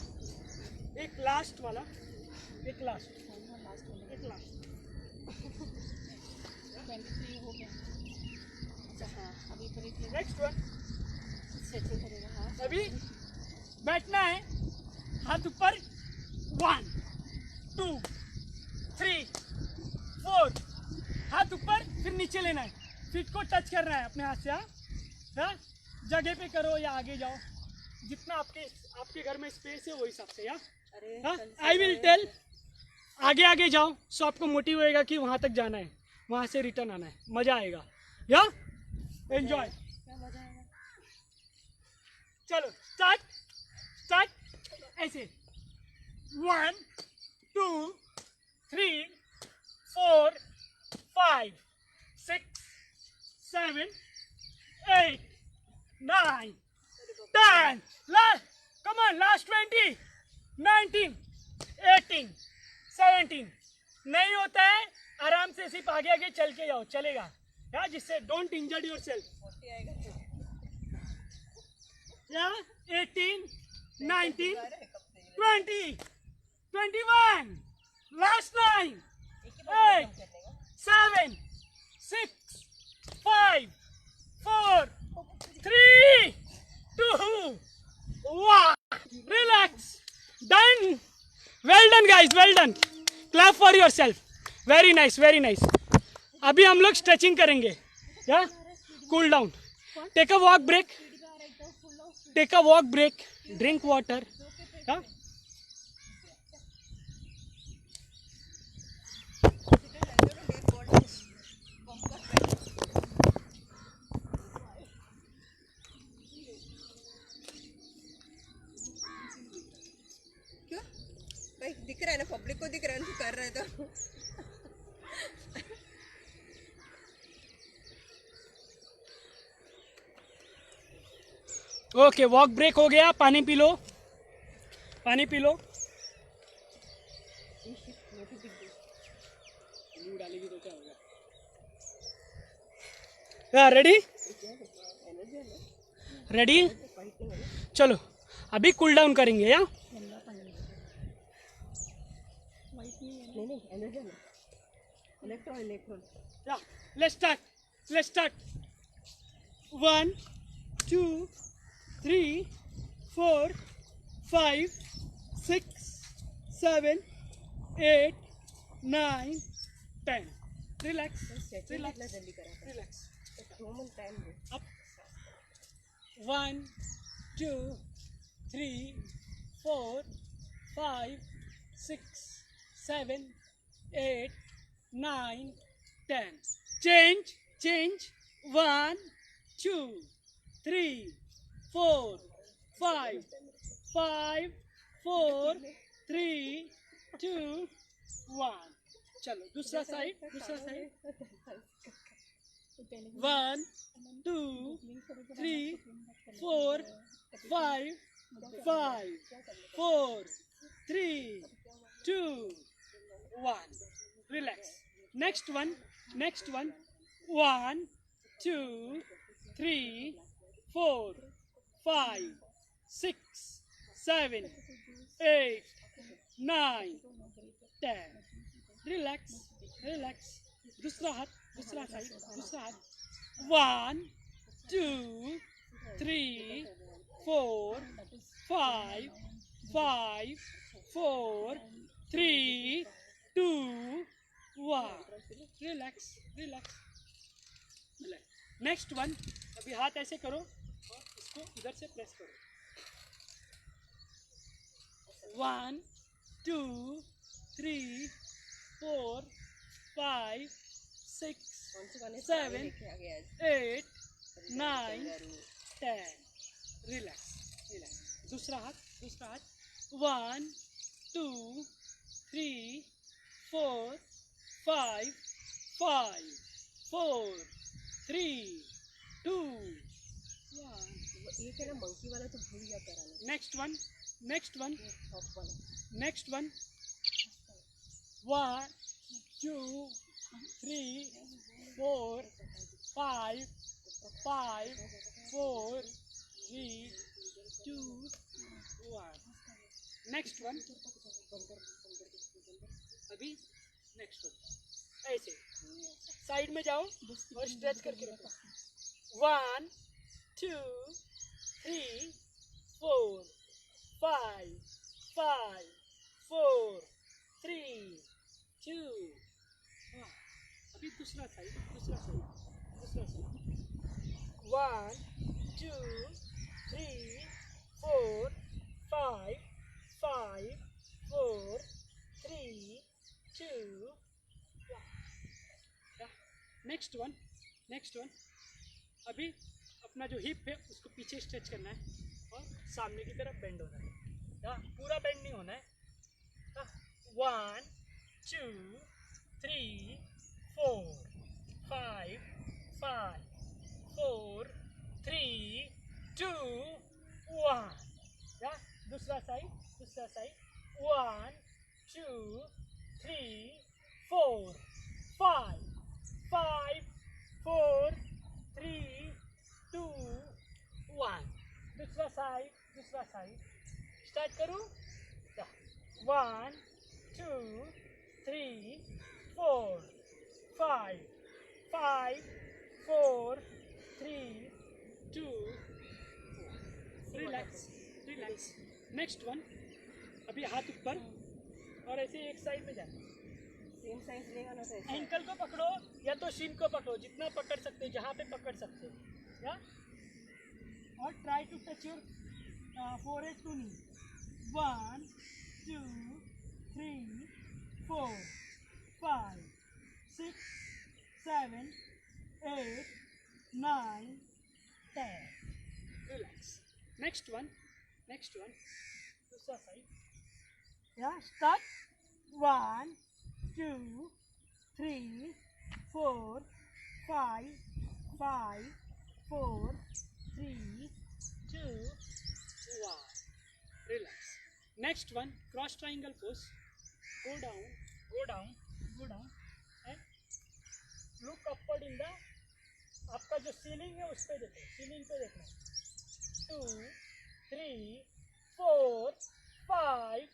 एक लास्ट वाला, एक लास्ट, एक लास्ट। 23 हो गया। अच्छा हाँ अभी ब्रेक ले, नेक्स्ट वन। स्ट्रेचिंग करेगा। हाँ अभी बैठना है, हाथ ऊपर, 1 2 3 4, हाथ ऊपर, फिर नीचे लेना है, फीट को टच करना है अपने हाथ से। हाँ, जगह पे करो या आगे जाओ, जितना आपके घर में स्पेस है वो हिसाब से। या अरे आई विल टेल, आगे आगे जाओ, सो आपको मोटिव होएगा कि वहाँ तक जाना है, वहाँ से रिटर्न आना है, मजा आएगा। या एंजॉय, क्या मजा आएगा। चलो स्टार्ट स्टार्ट, ऐसे 1 2 3 4 5 6 7 8 9 10, last, come on, last 20 19 18 17। नहीं होता है, आराम से सिर्फ आगे आगे चल के जाओ, चलेगा या, जिससे डोंट इंजर्ड योर सेल्फ। 40 आएगा या 18 19 20 21, last 9 8 7 6 5 4 3 2 1, relax, done, well done guys, well done, clap for yourself, very nice very nice। अभी हम लोग स्ट्रेचिंग करेंगे, या cool down, take a walk break, take a walk break, drink water. या क्यों भाई, दिख रहा है ना, पब्लिक को दिख रहा है ना, तू कर रहा है तो। ओके, वॉक ब्रेक हो गया, पानी पी लो, पानी पी लो। रेडी रेडी, चलो अभी कूल डाउन करेंगे। या नहीं एनर्जी है, इलेक्ट्रॉन। या लेट्स स्टार्ट 1 2 3 4 5 6 7 8 9 10, रिलैक्स रिलैक्स जल्दी करा रिलैक्स। ह्यूमन टाइम दे। Up. 1 2 3 4 5 6 7 8 9 10, change 1 2 3 4 5 4 3 2 1। चलो दूसरा side 1 2 3 4 5 4 3 2 1, relax। next one 1 2 3 4 5 6 7 8 9 10, relax relax. दूसरा हाथ, दूसरा साइड, दूसरा हाथ. 1 2 3 4 5 5 4 3 2 1. Relax relax. Next one. अभी हाथ ऐसे करो और इसको इधर से प्रेस करो. 1 2 3 4 5 6 7 8 9 10. Relax relax. दूसरा हाथ, दूसरा हाथ. 1 2 3 4 5 5 4 3 2 1. एक है ना मंकी वाला तो भूल गया कराना. Next one, next one, top वाला. Next one. 1 2 3 4 5 5 4 3 2 1. Next one. अभी नेक्स्ट वन. ऐसे साइड में जाओ और स्ट्रेच करके रखो. 1 2 3 4 5 5 4 3 2 1. अभी दूसरा साइड, दूसरा साइड, दूसरा side. 1 2 3 4 5 5 4 3 2 1. Next one, next one. अभी अपना जो हिप है उसको पीछे स्ट्रेच करना है और सामने की तरफ बेंड होना है. पूरा बेंड नहीं होना है. 1 2 3 4 5 5 4 3 2 1. दूसरा साइड, दूसरा साइड. 1 2 3 4 5 5 4 3 2 1. दूसरा साइड, दूसरा साइड. स्टार्ट करो. 1 2 3 4 5 5 4 3 2 1. Relax relax. Next one. अभी हाथ ऊपर और ऐसे एक साइड में जाना. सेम साइज लेगा ना तो ऐसे. एंकल को पकड़ो या तो शिन को पकड़ो, जितना पकड़ सकते हो, जहाँ पे पकड़ सकते हो. या और try to touch your forehead to knee. 1 2 3 4 5 6 7 8 9 10. Relax. Next one. Next one. दूसरा side. Yeah. Start. 1 2 3 4 5 5 4 3 2 1. Relax. Next one. Cross triangle pose. Go down. Go down. Go down. And look upward in the. आपका जो सीलिंग है उस पे देखो. सीलिंग पे देखना. 2 3 4 5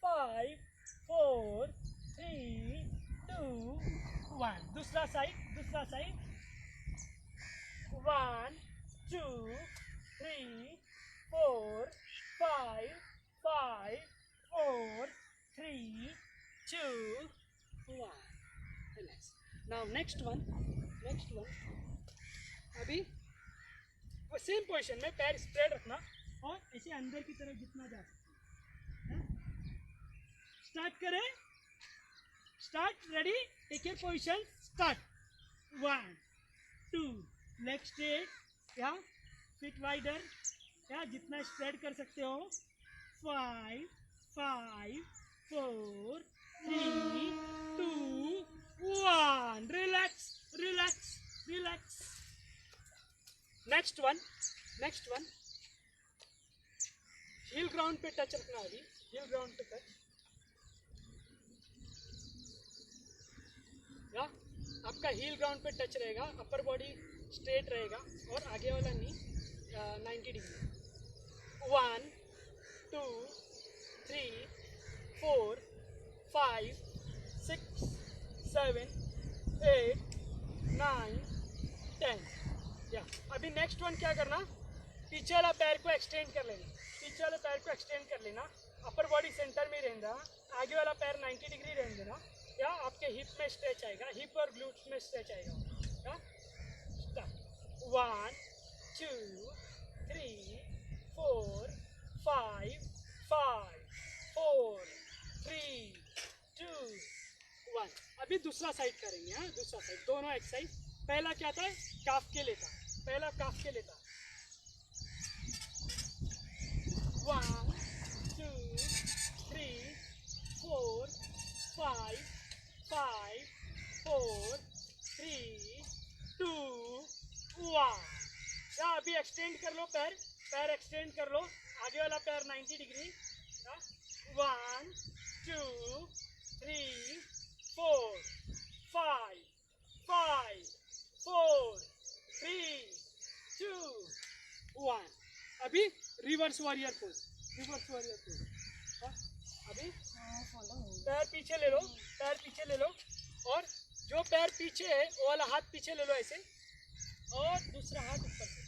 5 4 3 2 1. दूसरा साइड. दूसरा side. 1 2 3 4 5 5 4 3 2 1. Relax. Now next one. Next one. अभी वो सेम पोजीशन में पैर स्प्रेड रखना और ऐसे अंदर की तरफ जितना जा सकते. स्टार्ट करें. Start. Ready. Take your position. Start. 1 2 leg straight. या फिट वाइडर. या जितना स्प्रेड कर सकते हो. 5 5 4 3 2 1. Relax relax relax. Next one. Next one. Heel ground पे टच रखना. अभी हिल ग्राउंड पे टच. या आपका हिल ग्राउंड पे टच रहेगा. अपर बॉडी स्ट्रेट रहेगा और आगे वाला नी 90 डिग्री. 1 2 3 4 5 6 7 8 9 10। या अभी नेक्स्ट वन क्या करना, पीछे वाला पैर को एक्सटेंड कर लेना, पीछे वाले पैर को एक्सटेंड कर लेना, अपर बॉडी सेंटर में रहना, आगे वाला पैर 90 डिग्री रहने देना, या आपके हिप में स्ट्रेच आएगा, हिप और ग्लूट्स में स्ट्रेच आएगा। या स्टार्ट 1 2 3 4 5 5 4 3 2 1। अभी दूसरा साइड करेंगे। हाँ, दूसरा साइड, दोनों एक्सरसाइज। पहला क्या था, काफ के लेता, पहला काफ के लेता, 1 2 3 4 5 5 4 3 2 1। अभी एक्सटेंड कर लो पैर, पैर एक्सटेंड कर लो, आगे वाला पैर 90 डिग्री। 1 2 3 4 5 5 4 3 2 1। अभी reverse warrior pose, reverse warrior pose. अभी पैर पीछे ले लो, पैर पीछे ले लो, और जो पैर पीछे है वो वाला हाथ पीछे ले लो ऐसे, और दूसरा हाथ ऊपर से।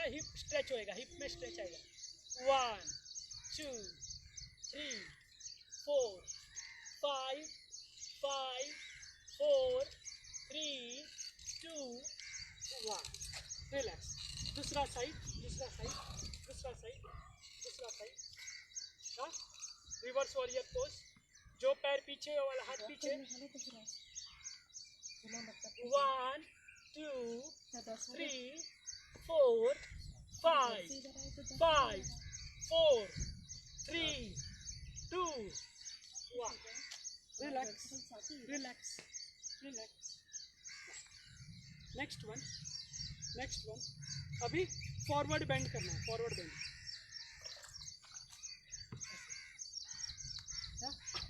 हिप स्ट्रेच होएगा, हिप में स्ट्रेच आएगा। 1 2 3 4 5 5 4 3 2 1। रिलैक्स। दूसरा साइड, दूसरा साइड, दूसरा साइड, दूसरा साइड। हाँ, रिवर्स वॉरियर पोज। जो पैर पीछे है वो वाला हाथ पीछे। 1 2 3 4 5 5 4 3 2 1। Relax, relax, relax. Next one, next one. अभी फॉरवर्ड बेंड करना है, फॉरवर्ड बेंड।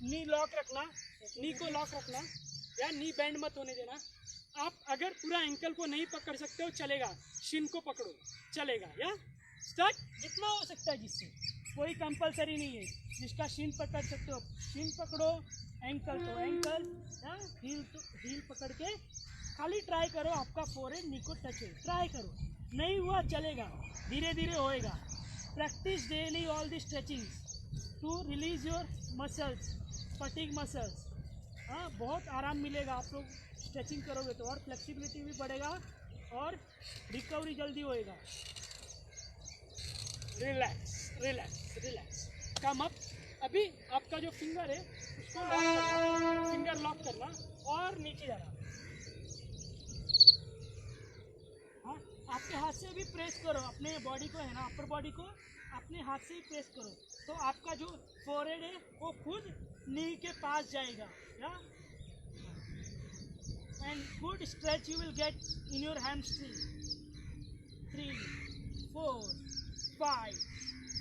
नी लॉक रखना, नी को लॉक रखना, या नी बेंड मत होने देना। आप अगर पूरा एंकल को नहीं पकड़ सकते हो चलेगा, शिन को पकड़ो चलेगा। या स्टार्ट, जितना हो सकता है जिससे, कोई कंपलसरी नहीं है। जिसका शिन पकड़ सकते हो शिन पकड़ो, एंकल तो एंकल, हील तो हील पकड़ के खाली ट्राई करो आपका फोरहेड नी को टच हो, ट्राई करो। नहीं हुआ चलेगा, धीरे धीरे होएगा। Practice daily all the stretching to release your muscles, fatigue muscles. हाँ, बहुत आराम मिलेगा आप लोग स्ट्रेचिंग करोगे तो, और फ्लेक्सिबिलिटी भी बढ़ेगा और रिकवरी जल्दी होएगा। Relax, relax, relax. Come up. अभी आपका जो फिंगर है उसको लॉक करना, फिंगर लॉक करना और नीचे जाना। हाँ, आपके हाथ से भी प्रेस करो अपने बॉडी को, है ना, अपर बॉडी को अपने हाथ से ही प्रेस करो, तो आपका जो फोरहेड है वो खुद नी के पास जाएगा। या and good stretch you will get in your hamstring. 3 4 5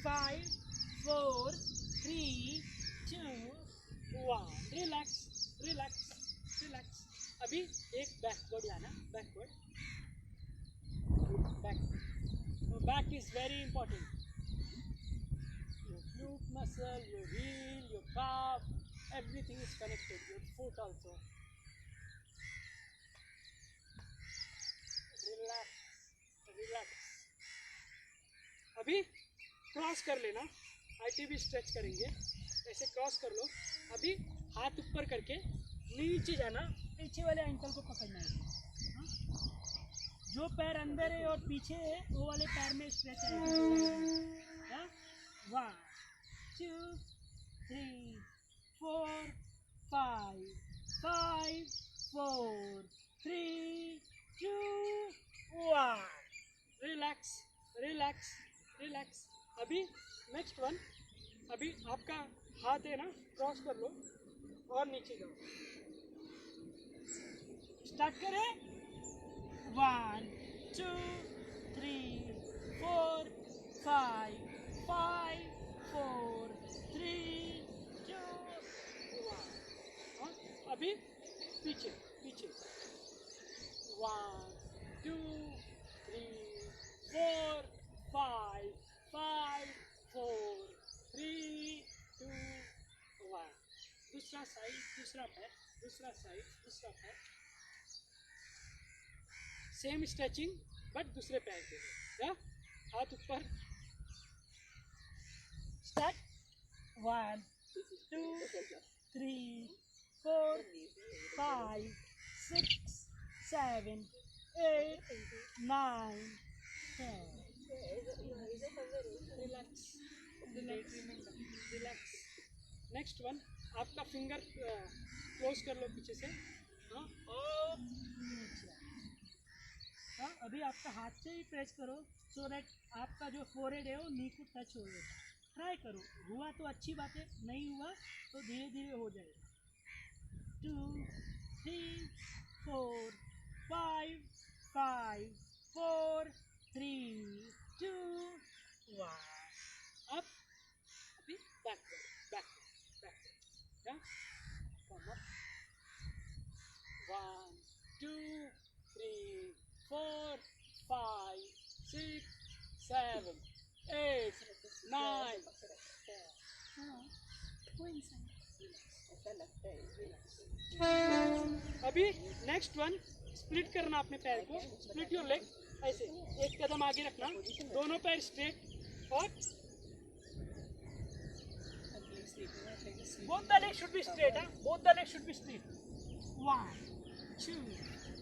5 4 3 2 1। Relax, relax, relax. अभी एक बैकवर्ड आना, backward, back. Back is very important. Your glute muscle, your heel, your calf, everything is connected. Your foot also. Relax, relax. अभी क्रॉस कर लेना, आईटीबी स्ट्रेच करेंगे, ऐसे क्रॉस कर लो। अभी हाथ ऊपर करके नीचे जाना, पीछे वाले एंकल को पकड़ना है। हाँ? जो पैर अंदर है और पीछे है वो वाले पैर में स्ट्रेच आएगा। 1 2 3 4 5 5 4 3 2 1। Relax, relax, relax. अभी नेक्स्ट वन। अभी आपका हाथ है ना, क्रॉस कर लो और नीचे जाओ। स्टार्ट करें। 1 2 3 4 5 5 4 3 2 1। अभी पीछे, पीछे। 1 2 3 4 5 5 4 3 2 1। दूसरा साइड दूसरा पैर, दूसरा साइड दूसरा पैर, सेम स्ट्रेचिंग बट दूसरे पैर के लिए, या हाथ ऊपर, start, 1 2 3 4 5 6 7 8 9 10. Relax, relax, relax. Next one, आपका फिंगर क्लोज कर लो पीछे से, हाँ, और नीचे. हाँ, अभी आपका हाथ से ही प्रेस करो सो दैट आपका जो फोरहेड है वो नी को टच हो जाए. ट्राई करो, हुआ तो अच्छी बात है, नहीं हुआ तो धीरे धीरे हो जाएगा. 2 3 4 5 5 4 3 2 1. up, अभी backward, backward, backward, yeah, come up, 1 2 3 4 5 6 7 8 9 10. अभी नेक्स्ट वन, स्प्लिट करना अपने पैर को, स्प्लिट योर लेग, ऐसे एक कदम आगे रखना, दोनों पैर स्ट्रेट, और both the legs should be straight, huh? Both the legs should be straight. 1 2,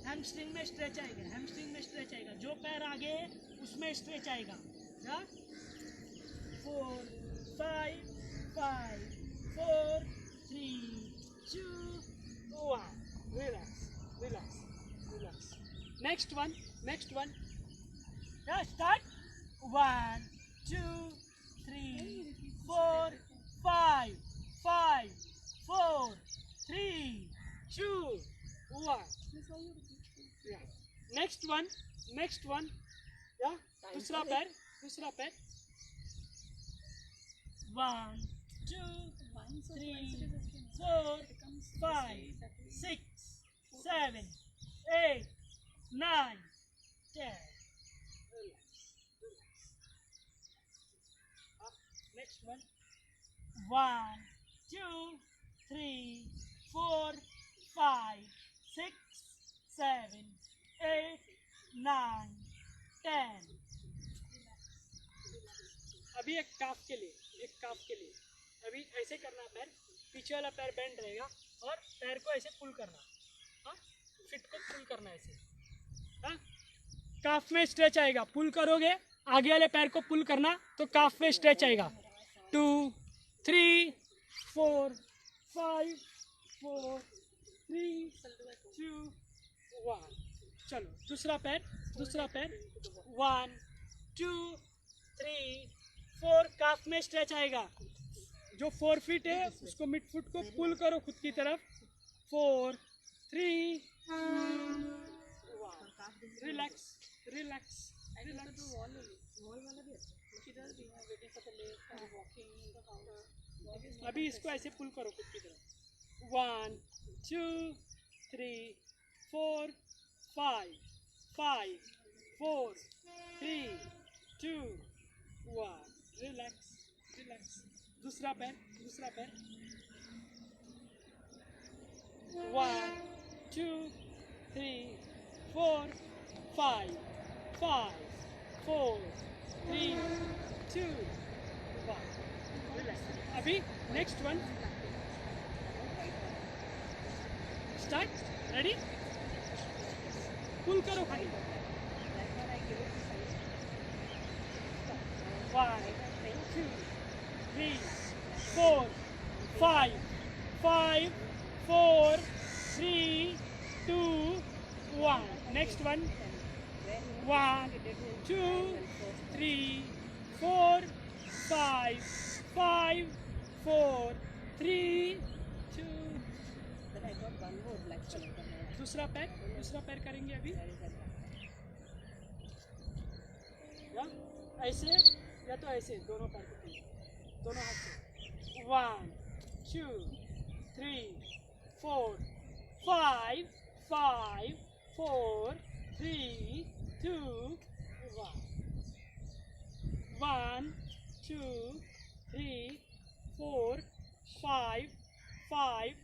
hamstring में स्ट्रेच आएगा, हैमस्ट्रिंग में स्ट्रेच आएगा, जो पैर आगे है उसमें स्ट्रेच आएगा, या 4 5 5 4 3 2 1. Relax, relax, relax. Next one, yeah, start, 1 2 3 4 5 5 4 3 2 1. Yeah. Next one, yeah, दूसरा पैर, 1 2 3 4 5 6 7 8 9 10. Next one, 1 2 3 4 5 6 7 8 9 10. अभी एक काफ के लिए, अभी ऐसे करना, पैर पीछे वाला पैर बेंड रहेगा और पैर को ऐसे पुल करना, हाँ, फिट को पुल करना ऐसे, हाँ, काफ में स्ट्रेच आएगा, पुल करोगे आगे वाले पैर को पुल करना तो काफ में स्ट्रेच आएगा. 2 3 4 5 4 3 2 1. चलो दूसरा पैर, 1 2 3 4, काफ में स्ट्रेच आएगा, जो 4 फीट है उसको मिड फुट को पुल करो खुद की तरफ, 4 3 2 1. Relax, relax, relax. अभी इसको ऐसे पुल करो खुद की तरफ, 1 2 3 4 5 5 4 3 2 1. Relax, relax. दूसरा पैर, 1 2 3 4 5 5 4 3 2 1. रिलैक्स. अभी नेक्स्ट वन, स्टार्ट, रेडी, पुल करो खाली, 1 2 3 4 5 5 4 3 2 1. Next one, 1 2 3 4 5 5 4 3 2. दूसरा पैर करेंगे अभी, या ऐसे या तो ऐसे, दोनों पैर को दोनों हाथ से, 1 2 3 4 5 5 4 3 2 1. 1 2 3 4 5 5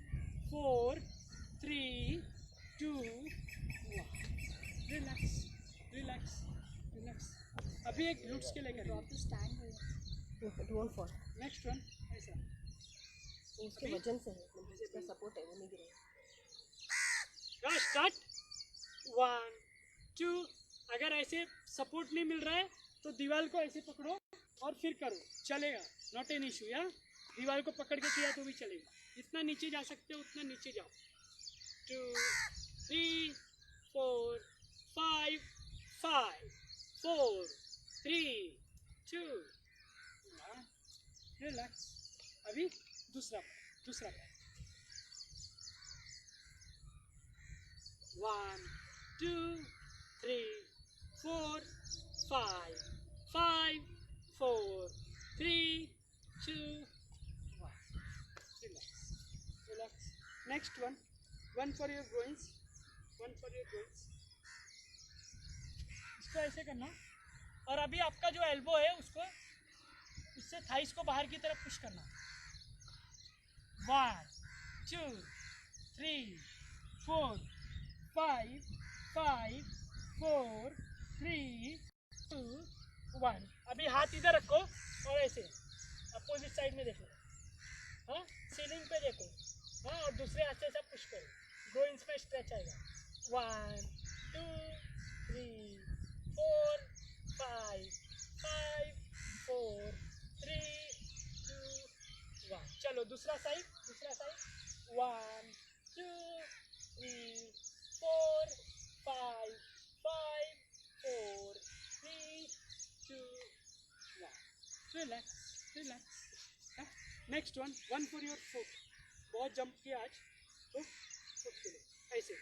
अभी एक ग्लूट्स के लिए करेंगे. Drop the stand here. It won't fall, next one ऐसा. उसके वजन से है, मतलब जिसका सपोर्ट है वो नहीं गिरेगा. स्टार्ट. 1 2. अगर ऐसे सपोर्ट नहीं मिल रहा है तो दीवार को ऐसे पकड़ो और फिर करो, चलेगा. Not an issue. या दीवार को पकड़ के किया तो भी चलेगा. जितना नीचे जा सकते हो उतना नीचे जाओ. 2 3 4 5 5 4 3 2 1. रिलैक्स. अभी दूसरा पैर. 1 2 3 4 5 5 4 3 2 1. Relax. Next one. One for your groins. इसको ऐसे करना. और अभी आपका जो एल्बो है उसको उससे थाइस को बाहर की तरफ पुश करना. 1 2 3 4 5 5 4 3 2 1. अभी हाथ इधर रखो और ऐसे अपोजिट साइड में देखो. हाँ, सीलिंग पे देखो. हाँ, और दूसरे हाथ से ऐसा पुश करो. ग्रोइंस में स्ट्रेच आएगा. 1 2 3 4 5 5 4 3 2 1. चलो दूसरा side. 1 2 3 4 5 5 4 3 2 1. Relax. Next one for your foot. बहुत जंप किया आज तो फुट के लिए ऐसे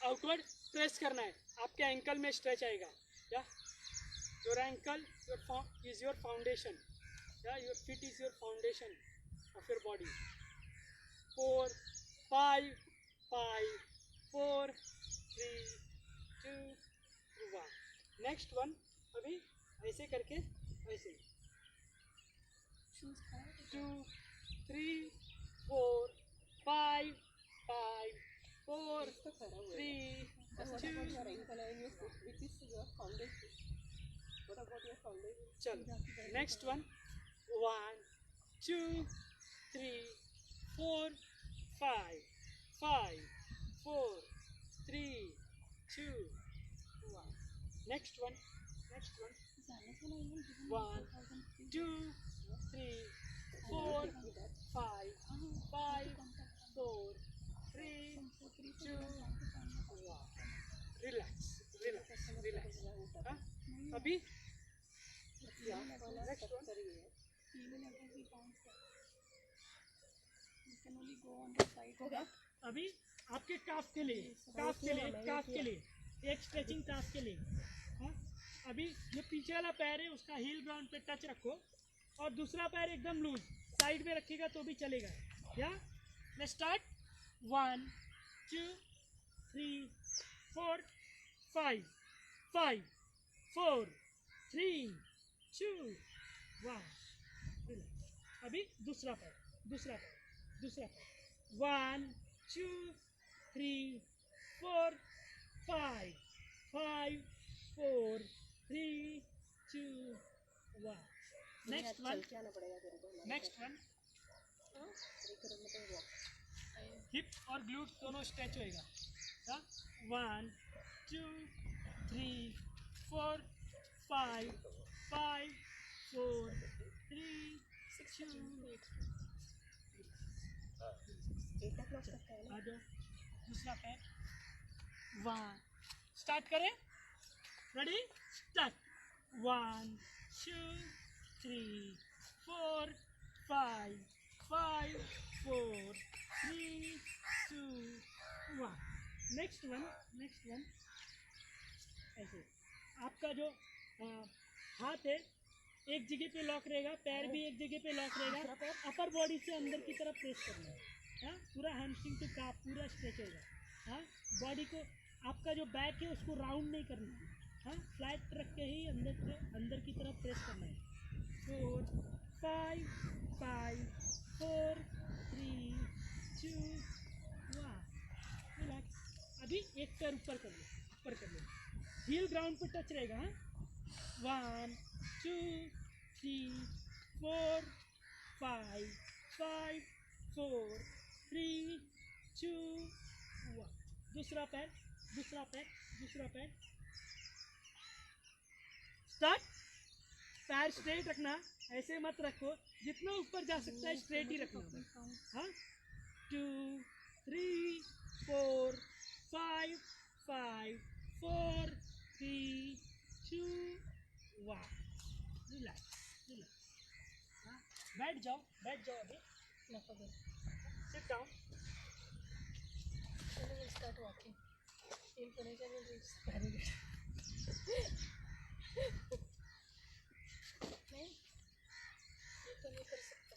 आउटवर्ड प्रेस करना है. आपके एंकल में स्ट्रेच आएगा. या your ankle is your foundation. या your feet is your foundation of your body. 4 5 5 4 3 2 1. Next one. अभी ऐसे करके ऐसे 2 3 4 5 5 4 3 2. चलो next one. 1 2 3 4 5 5 4 3 2 1. Next one. 1 2 3 4 5 5 4 3 2 1. Relax. हाँ, अभी नेक्स्ट वन. अभी आपके काफ के लिए एक स्ट्रेचिंग काफ के लिए. हाँ, अभी जो पीछे वाला पैर है उसका हील ग्राउंड पे टच रखो और दूसरा पैर एकदम लूज साइड में रखिएगा तो भी चलेगा. या लेट्स स्टार्ट. 1 2 3 4 5 5 4 3 2 1. अभी दूसरा पैर. 1 2 3 4 5 5 4 3 2 1. Next one. हिप और ग्लूट दोनों स्ट्रेच होएगा. 1 2 3 4 5 5 4 3 2. आ जाओ. दूसरा पैर. 1. स्टार्ट करें. रेडी. स्टार्ट. 1 2 3 4 5 5 4 3 2 1. Next one. ऐसे आपका जो हाथ है एक जगह पे लॉक रहेगा, पैर भी एक जगह पे लॉक रहेगा. अपर बॉडी से अंदर की तरफ प्रेस करना है. हाँ, पूरा हैमस्ट्रिंग टू काफ पूरा स्ट्रेच होगा. हाँ, बॉडी को आपका जो बैक है उसको राउंड नहीं करना है. हाँ, फ्लैट रख के ही अंदर की तरफ प्रेस करना है. 4 5 5 4 3 2 1. रिलैक्स. अभी एक पैर ऊपर कर लो. हील ग्राउंड पे टच रहेगा. हाँ, 1 2 3 4 5 5 4 3 2 1. दूसरा पैर स्टार्ट. पैर स्ट्रेट रखना, ऐसे मत रखो, जितना ऊपर जा सकता है स्ट्रेट ही रखना. हाँ 2 3 4 5 5 4 3 2 1. रिलैक्स. हाँ बैठ जाओ अभी. Sit down. Then we'll start walking. In Pune, we'll reach the barricade. नहीं, ये तो नहीं कर सकता.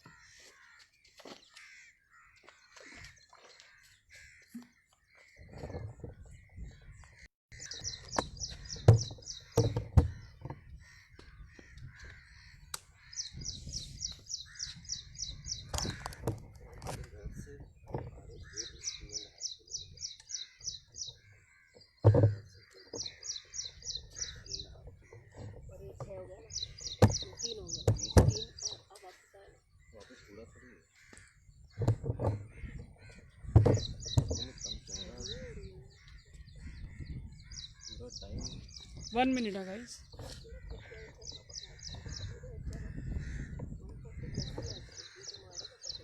और ये 6 हो गया ना, 3 हो गया, 3 अब वापस आया. वापस पूरा थोड़ी है. पूरा टाइम 1 minute है गाइस.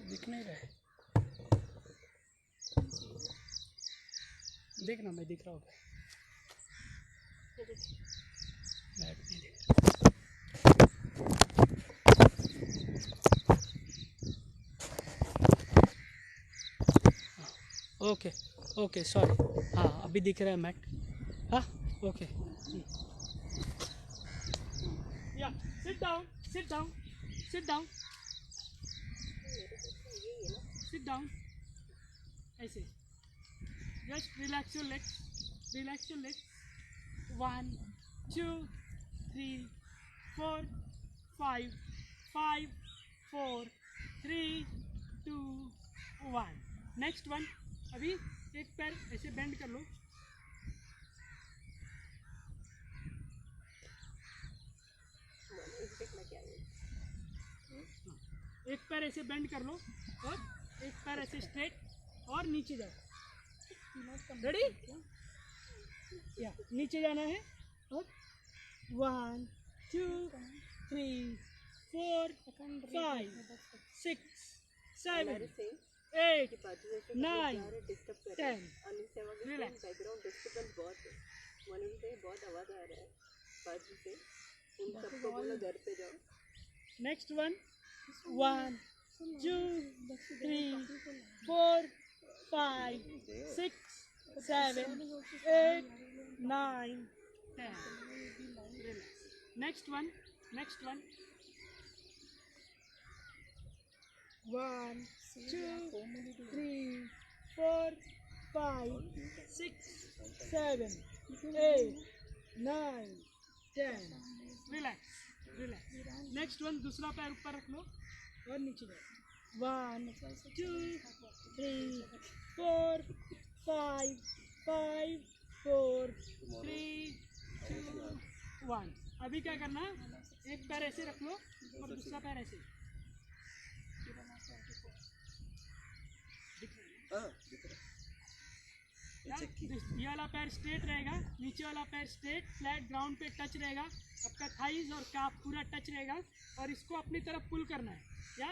दिख नहीं रहा है. देखना, मैं दिख रहा हूँ. ये देखिए. बैठ नहीं दिख रहा. Okay sorry. हाँ अभी दिख रहा है मैट. हाँ ओके. या सिट डाउन. Sit down. ऐसे. Just relax your legs. 1 2 3 4 5 5 4 3 2 1. Next one. अभी एक पैर ऐसे बेंड कर लो. एक पैर ऐसे बेंड कर लो और एक पैर ऐसे स्ट्रेट और नीचे जाओ. रेडी? या नीचे जाना है और 1 2 3 4 5 6 7 8 9 10. रिलैक्स. बैकग्राउंड डिस्टर्बेंस बहुत है. मनु से बहुत आवाज़ आ रहा है बाजू से. उन सबको बोलो घर पे जाओ. Next one. 1 2 3 4 5 6 7 8 9 10. Next one. 1 2 3 4 5 6 7 8 9 10. Relax. Next one. दूसरा पैर ऊपर रख लो और नीचे जाओ. 1 2 3 4 5 5 4 3 2 1. अभी क्या करना, एक पैर ऐसे रख लो और दूसरा पैर ऐसे. ये वाला पैर स्ट्रेट रहेगा, नीचे वाला पैर स्ट्रेट फ्लैट ग्राउंड पे टच रहेगा. आपका थाइज और काफ पूरा टच रहेगा और इसको अपनी तरफ पुल करना है. या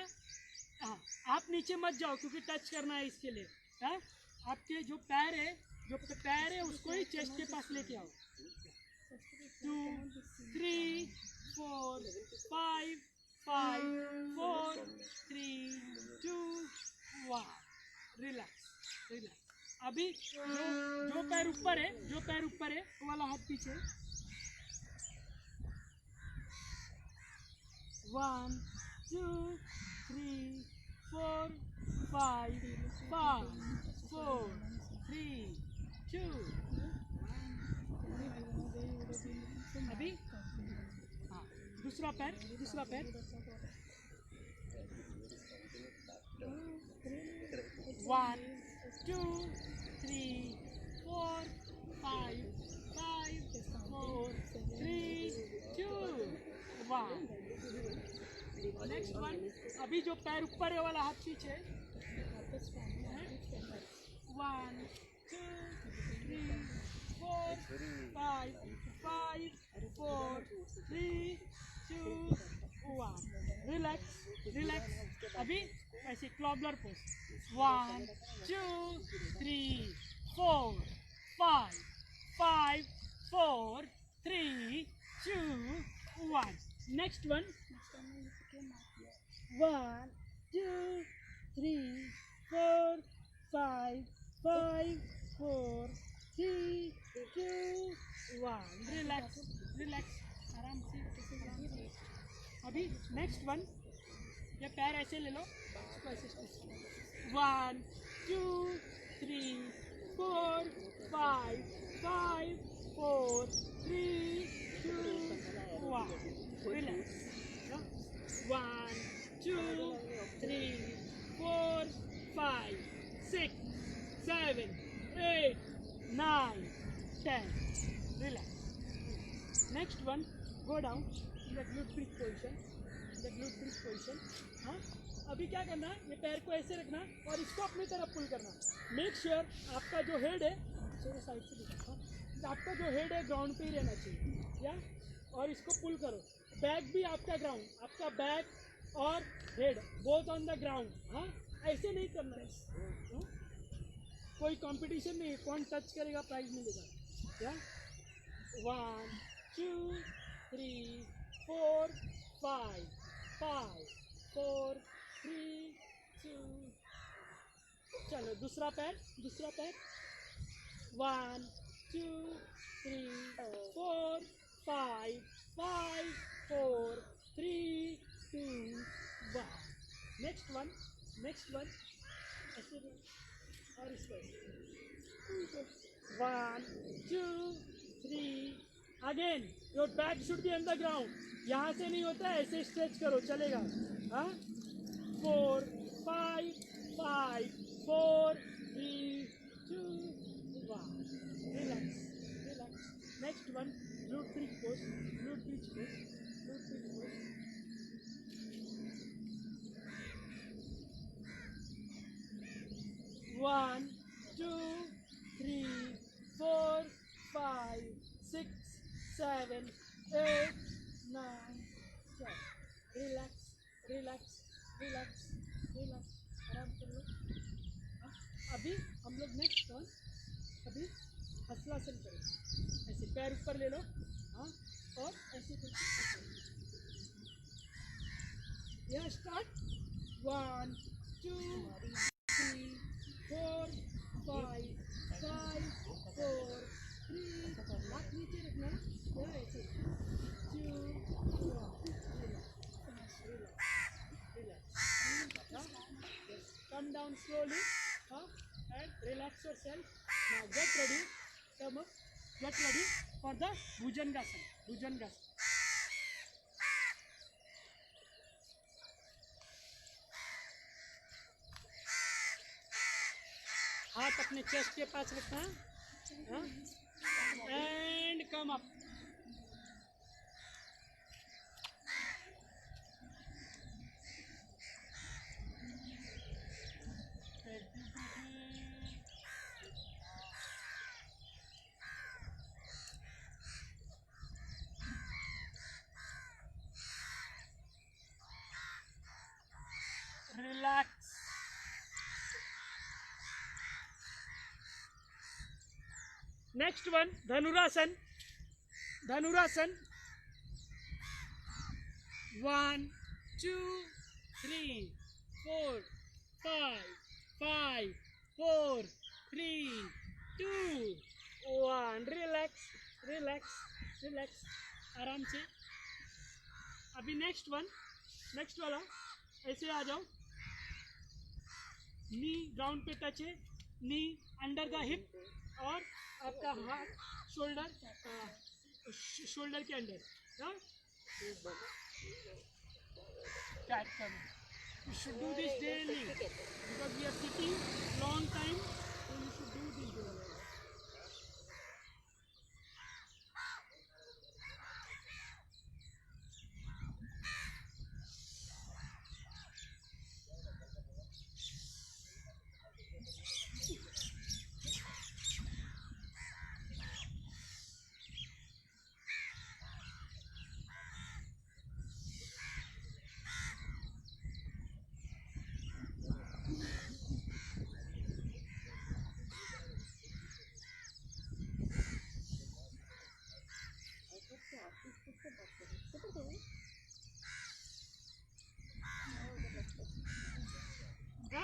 हाँ आप नीचे मत जाओ क्योंकि टच करना है इसके लिए. हाँ आपके जो पैर है उसको ही चेस्ट के पास लेके आओ. 2 3 4 5 5 4 3 2 1. रिलैक्स. अभी जो पैर ऊपर है वो वाला हाथ पीछे. 1 2 3 4 5 5 4 3 2 अभी हाँ दूसरा पैर 1 2 3 4 5 5 4 3 2 वन. Next one. अभी जो पैर ऊपर है वाला हाथ पीछे. 1 2 3 4 5 5 4 3 2 1. Relax relax. अभी ऐसे क्लॉबलर pose. 1 2 3 4 5 5 4 3 2 1. Next one. 1 2 3 4 5 5 4 3 2 1. Relax relax. आराम से. अभी नेक्स्ट वन. ये पैर ऐसे ले लो. इसको ऐसे स्ट्रेच करो. 1 2 3 4 5 5 4 3 2 1. Relax. 1 2 3 4 5 6 7 8 9 10. Relax. Next one, go down in the glute bridge position. हाँ. अभी क्या करना है, ये पैर को ऐसे रखना और इसको अपनी तरफ पुल करना. मेक श्योर आपका जो हेड है, थोड़ा साइड से दिखा. आपका जो हेड है ग्राउंड पे ही रहना चाहिए. या और इसको पुल करो. बैक भी आपका ग्राउंड, आपका बैक और head both on the ground. हाँ, ऐसे नहीं करना है. कोई कंपटीशन नहीं है, कौन टच करेगा प्राइज मिलेगा. या 1 2 3 4 5 5 4 3 2. चलो दूसरा पैर 1 2 3 4 5 5 4 3 2 1. नेक्स्ट वन ऐसे और इसको 1 2 3. Again your back should be on the ground. यहाँ से नहीं होता है, ऐसे स्ट्रेच करो, चलेगा. हाँ. 4 5 5 4 3 2 1. Relax relax. Next one, glute bridge pose. 1 2 3 4 5 6 7 8 9 10. Relax relax relax relax. आराम कर लो. अभी हम लोग नेक्स्ट वन, अभी हस्तलासन करें. ऐसे पैर ऊपर ले लो. हाँ, और ऐसे करके यहाँ स्टार्ट. 1 2 3 4 5 5 4 3. हाथ नीचे रखना. ऐसे 2 1. Come down slowly, and relax yourself. Now get ready. Come up. Get ready for the Bhujangasana. हाथ अपने चेस्ट के पास रखना. And come up. Relax. Next one, Dhanurasan. 1 2 3 4 5 5 4 3 2 1. Relax relax relax. आराम से. अभी नेक्स्ट वाला ऐसे आ जाओ. नी ग्राउंड पे टच है, नी अंडर द हिप और आपका हाथ शोल्डर के अंदर. टाइट करना. You should do this daily because we are sitting long time, so you should do this daily.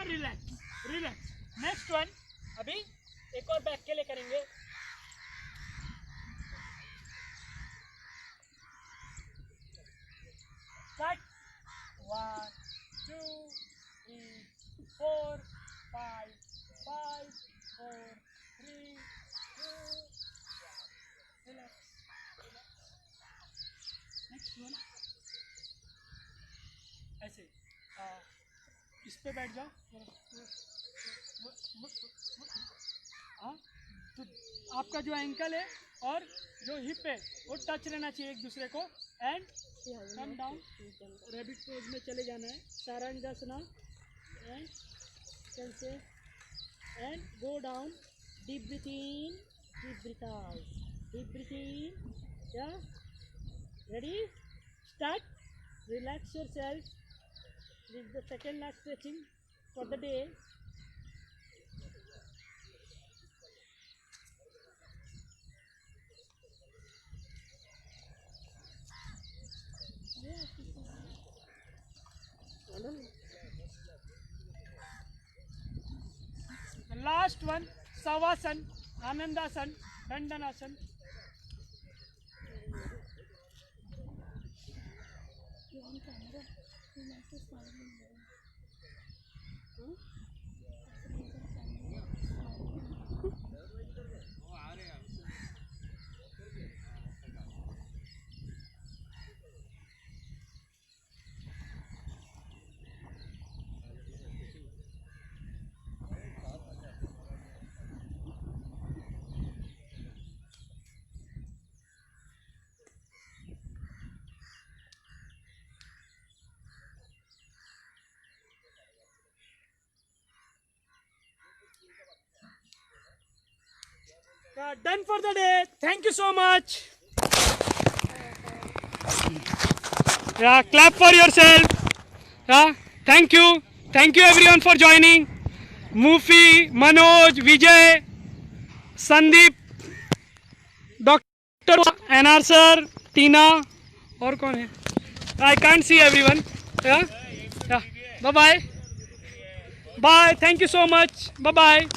Relax relax. Next one. अभी एक और बैक के लिए करेंगे. Cut. 1, 2, 3, 4, 5, 5, 4, 3, 2. Relax. Next one. ऐसे इस पे बैठ जाओ. हाँ, तो आपका जो एंकल है और जो हिप है वो टच रहना चाहिए एक दूसरे को. And come down. Rabbit pose में चले जाना है. सारंगासना. एंड कैसे. And go down. Deep breath in, deep breath out. Deep breath in. Yeah ready. Start. Relax yourself. This is the second last stretching for the day. The last one, Savasan, Anandasan, Dandanasan. Done for the day. Thank you so much. Yeah, clap for yourself. Yeah, thank you. Thank you everyone for joining. Mufi, Manoj, Vijay, Sandeep, Dr. NR sir, Tina, और कौन है? I can't see everyone. Yeah, yeah. Bye bye. Bye. Thank you so much. Bye bye.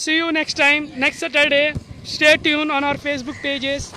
See you next time, next Saturday. Stay tuned on our Facebook pages.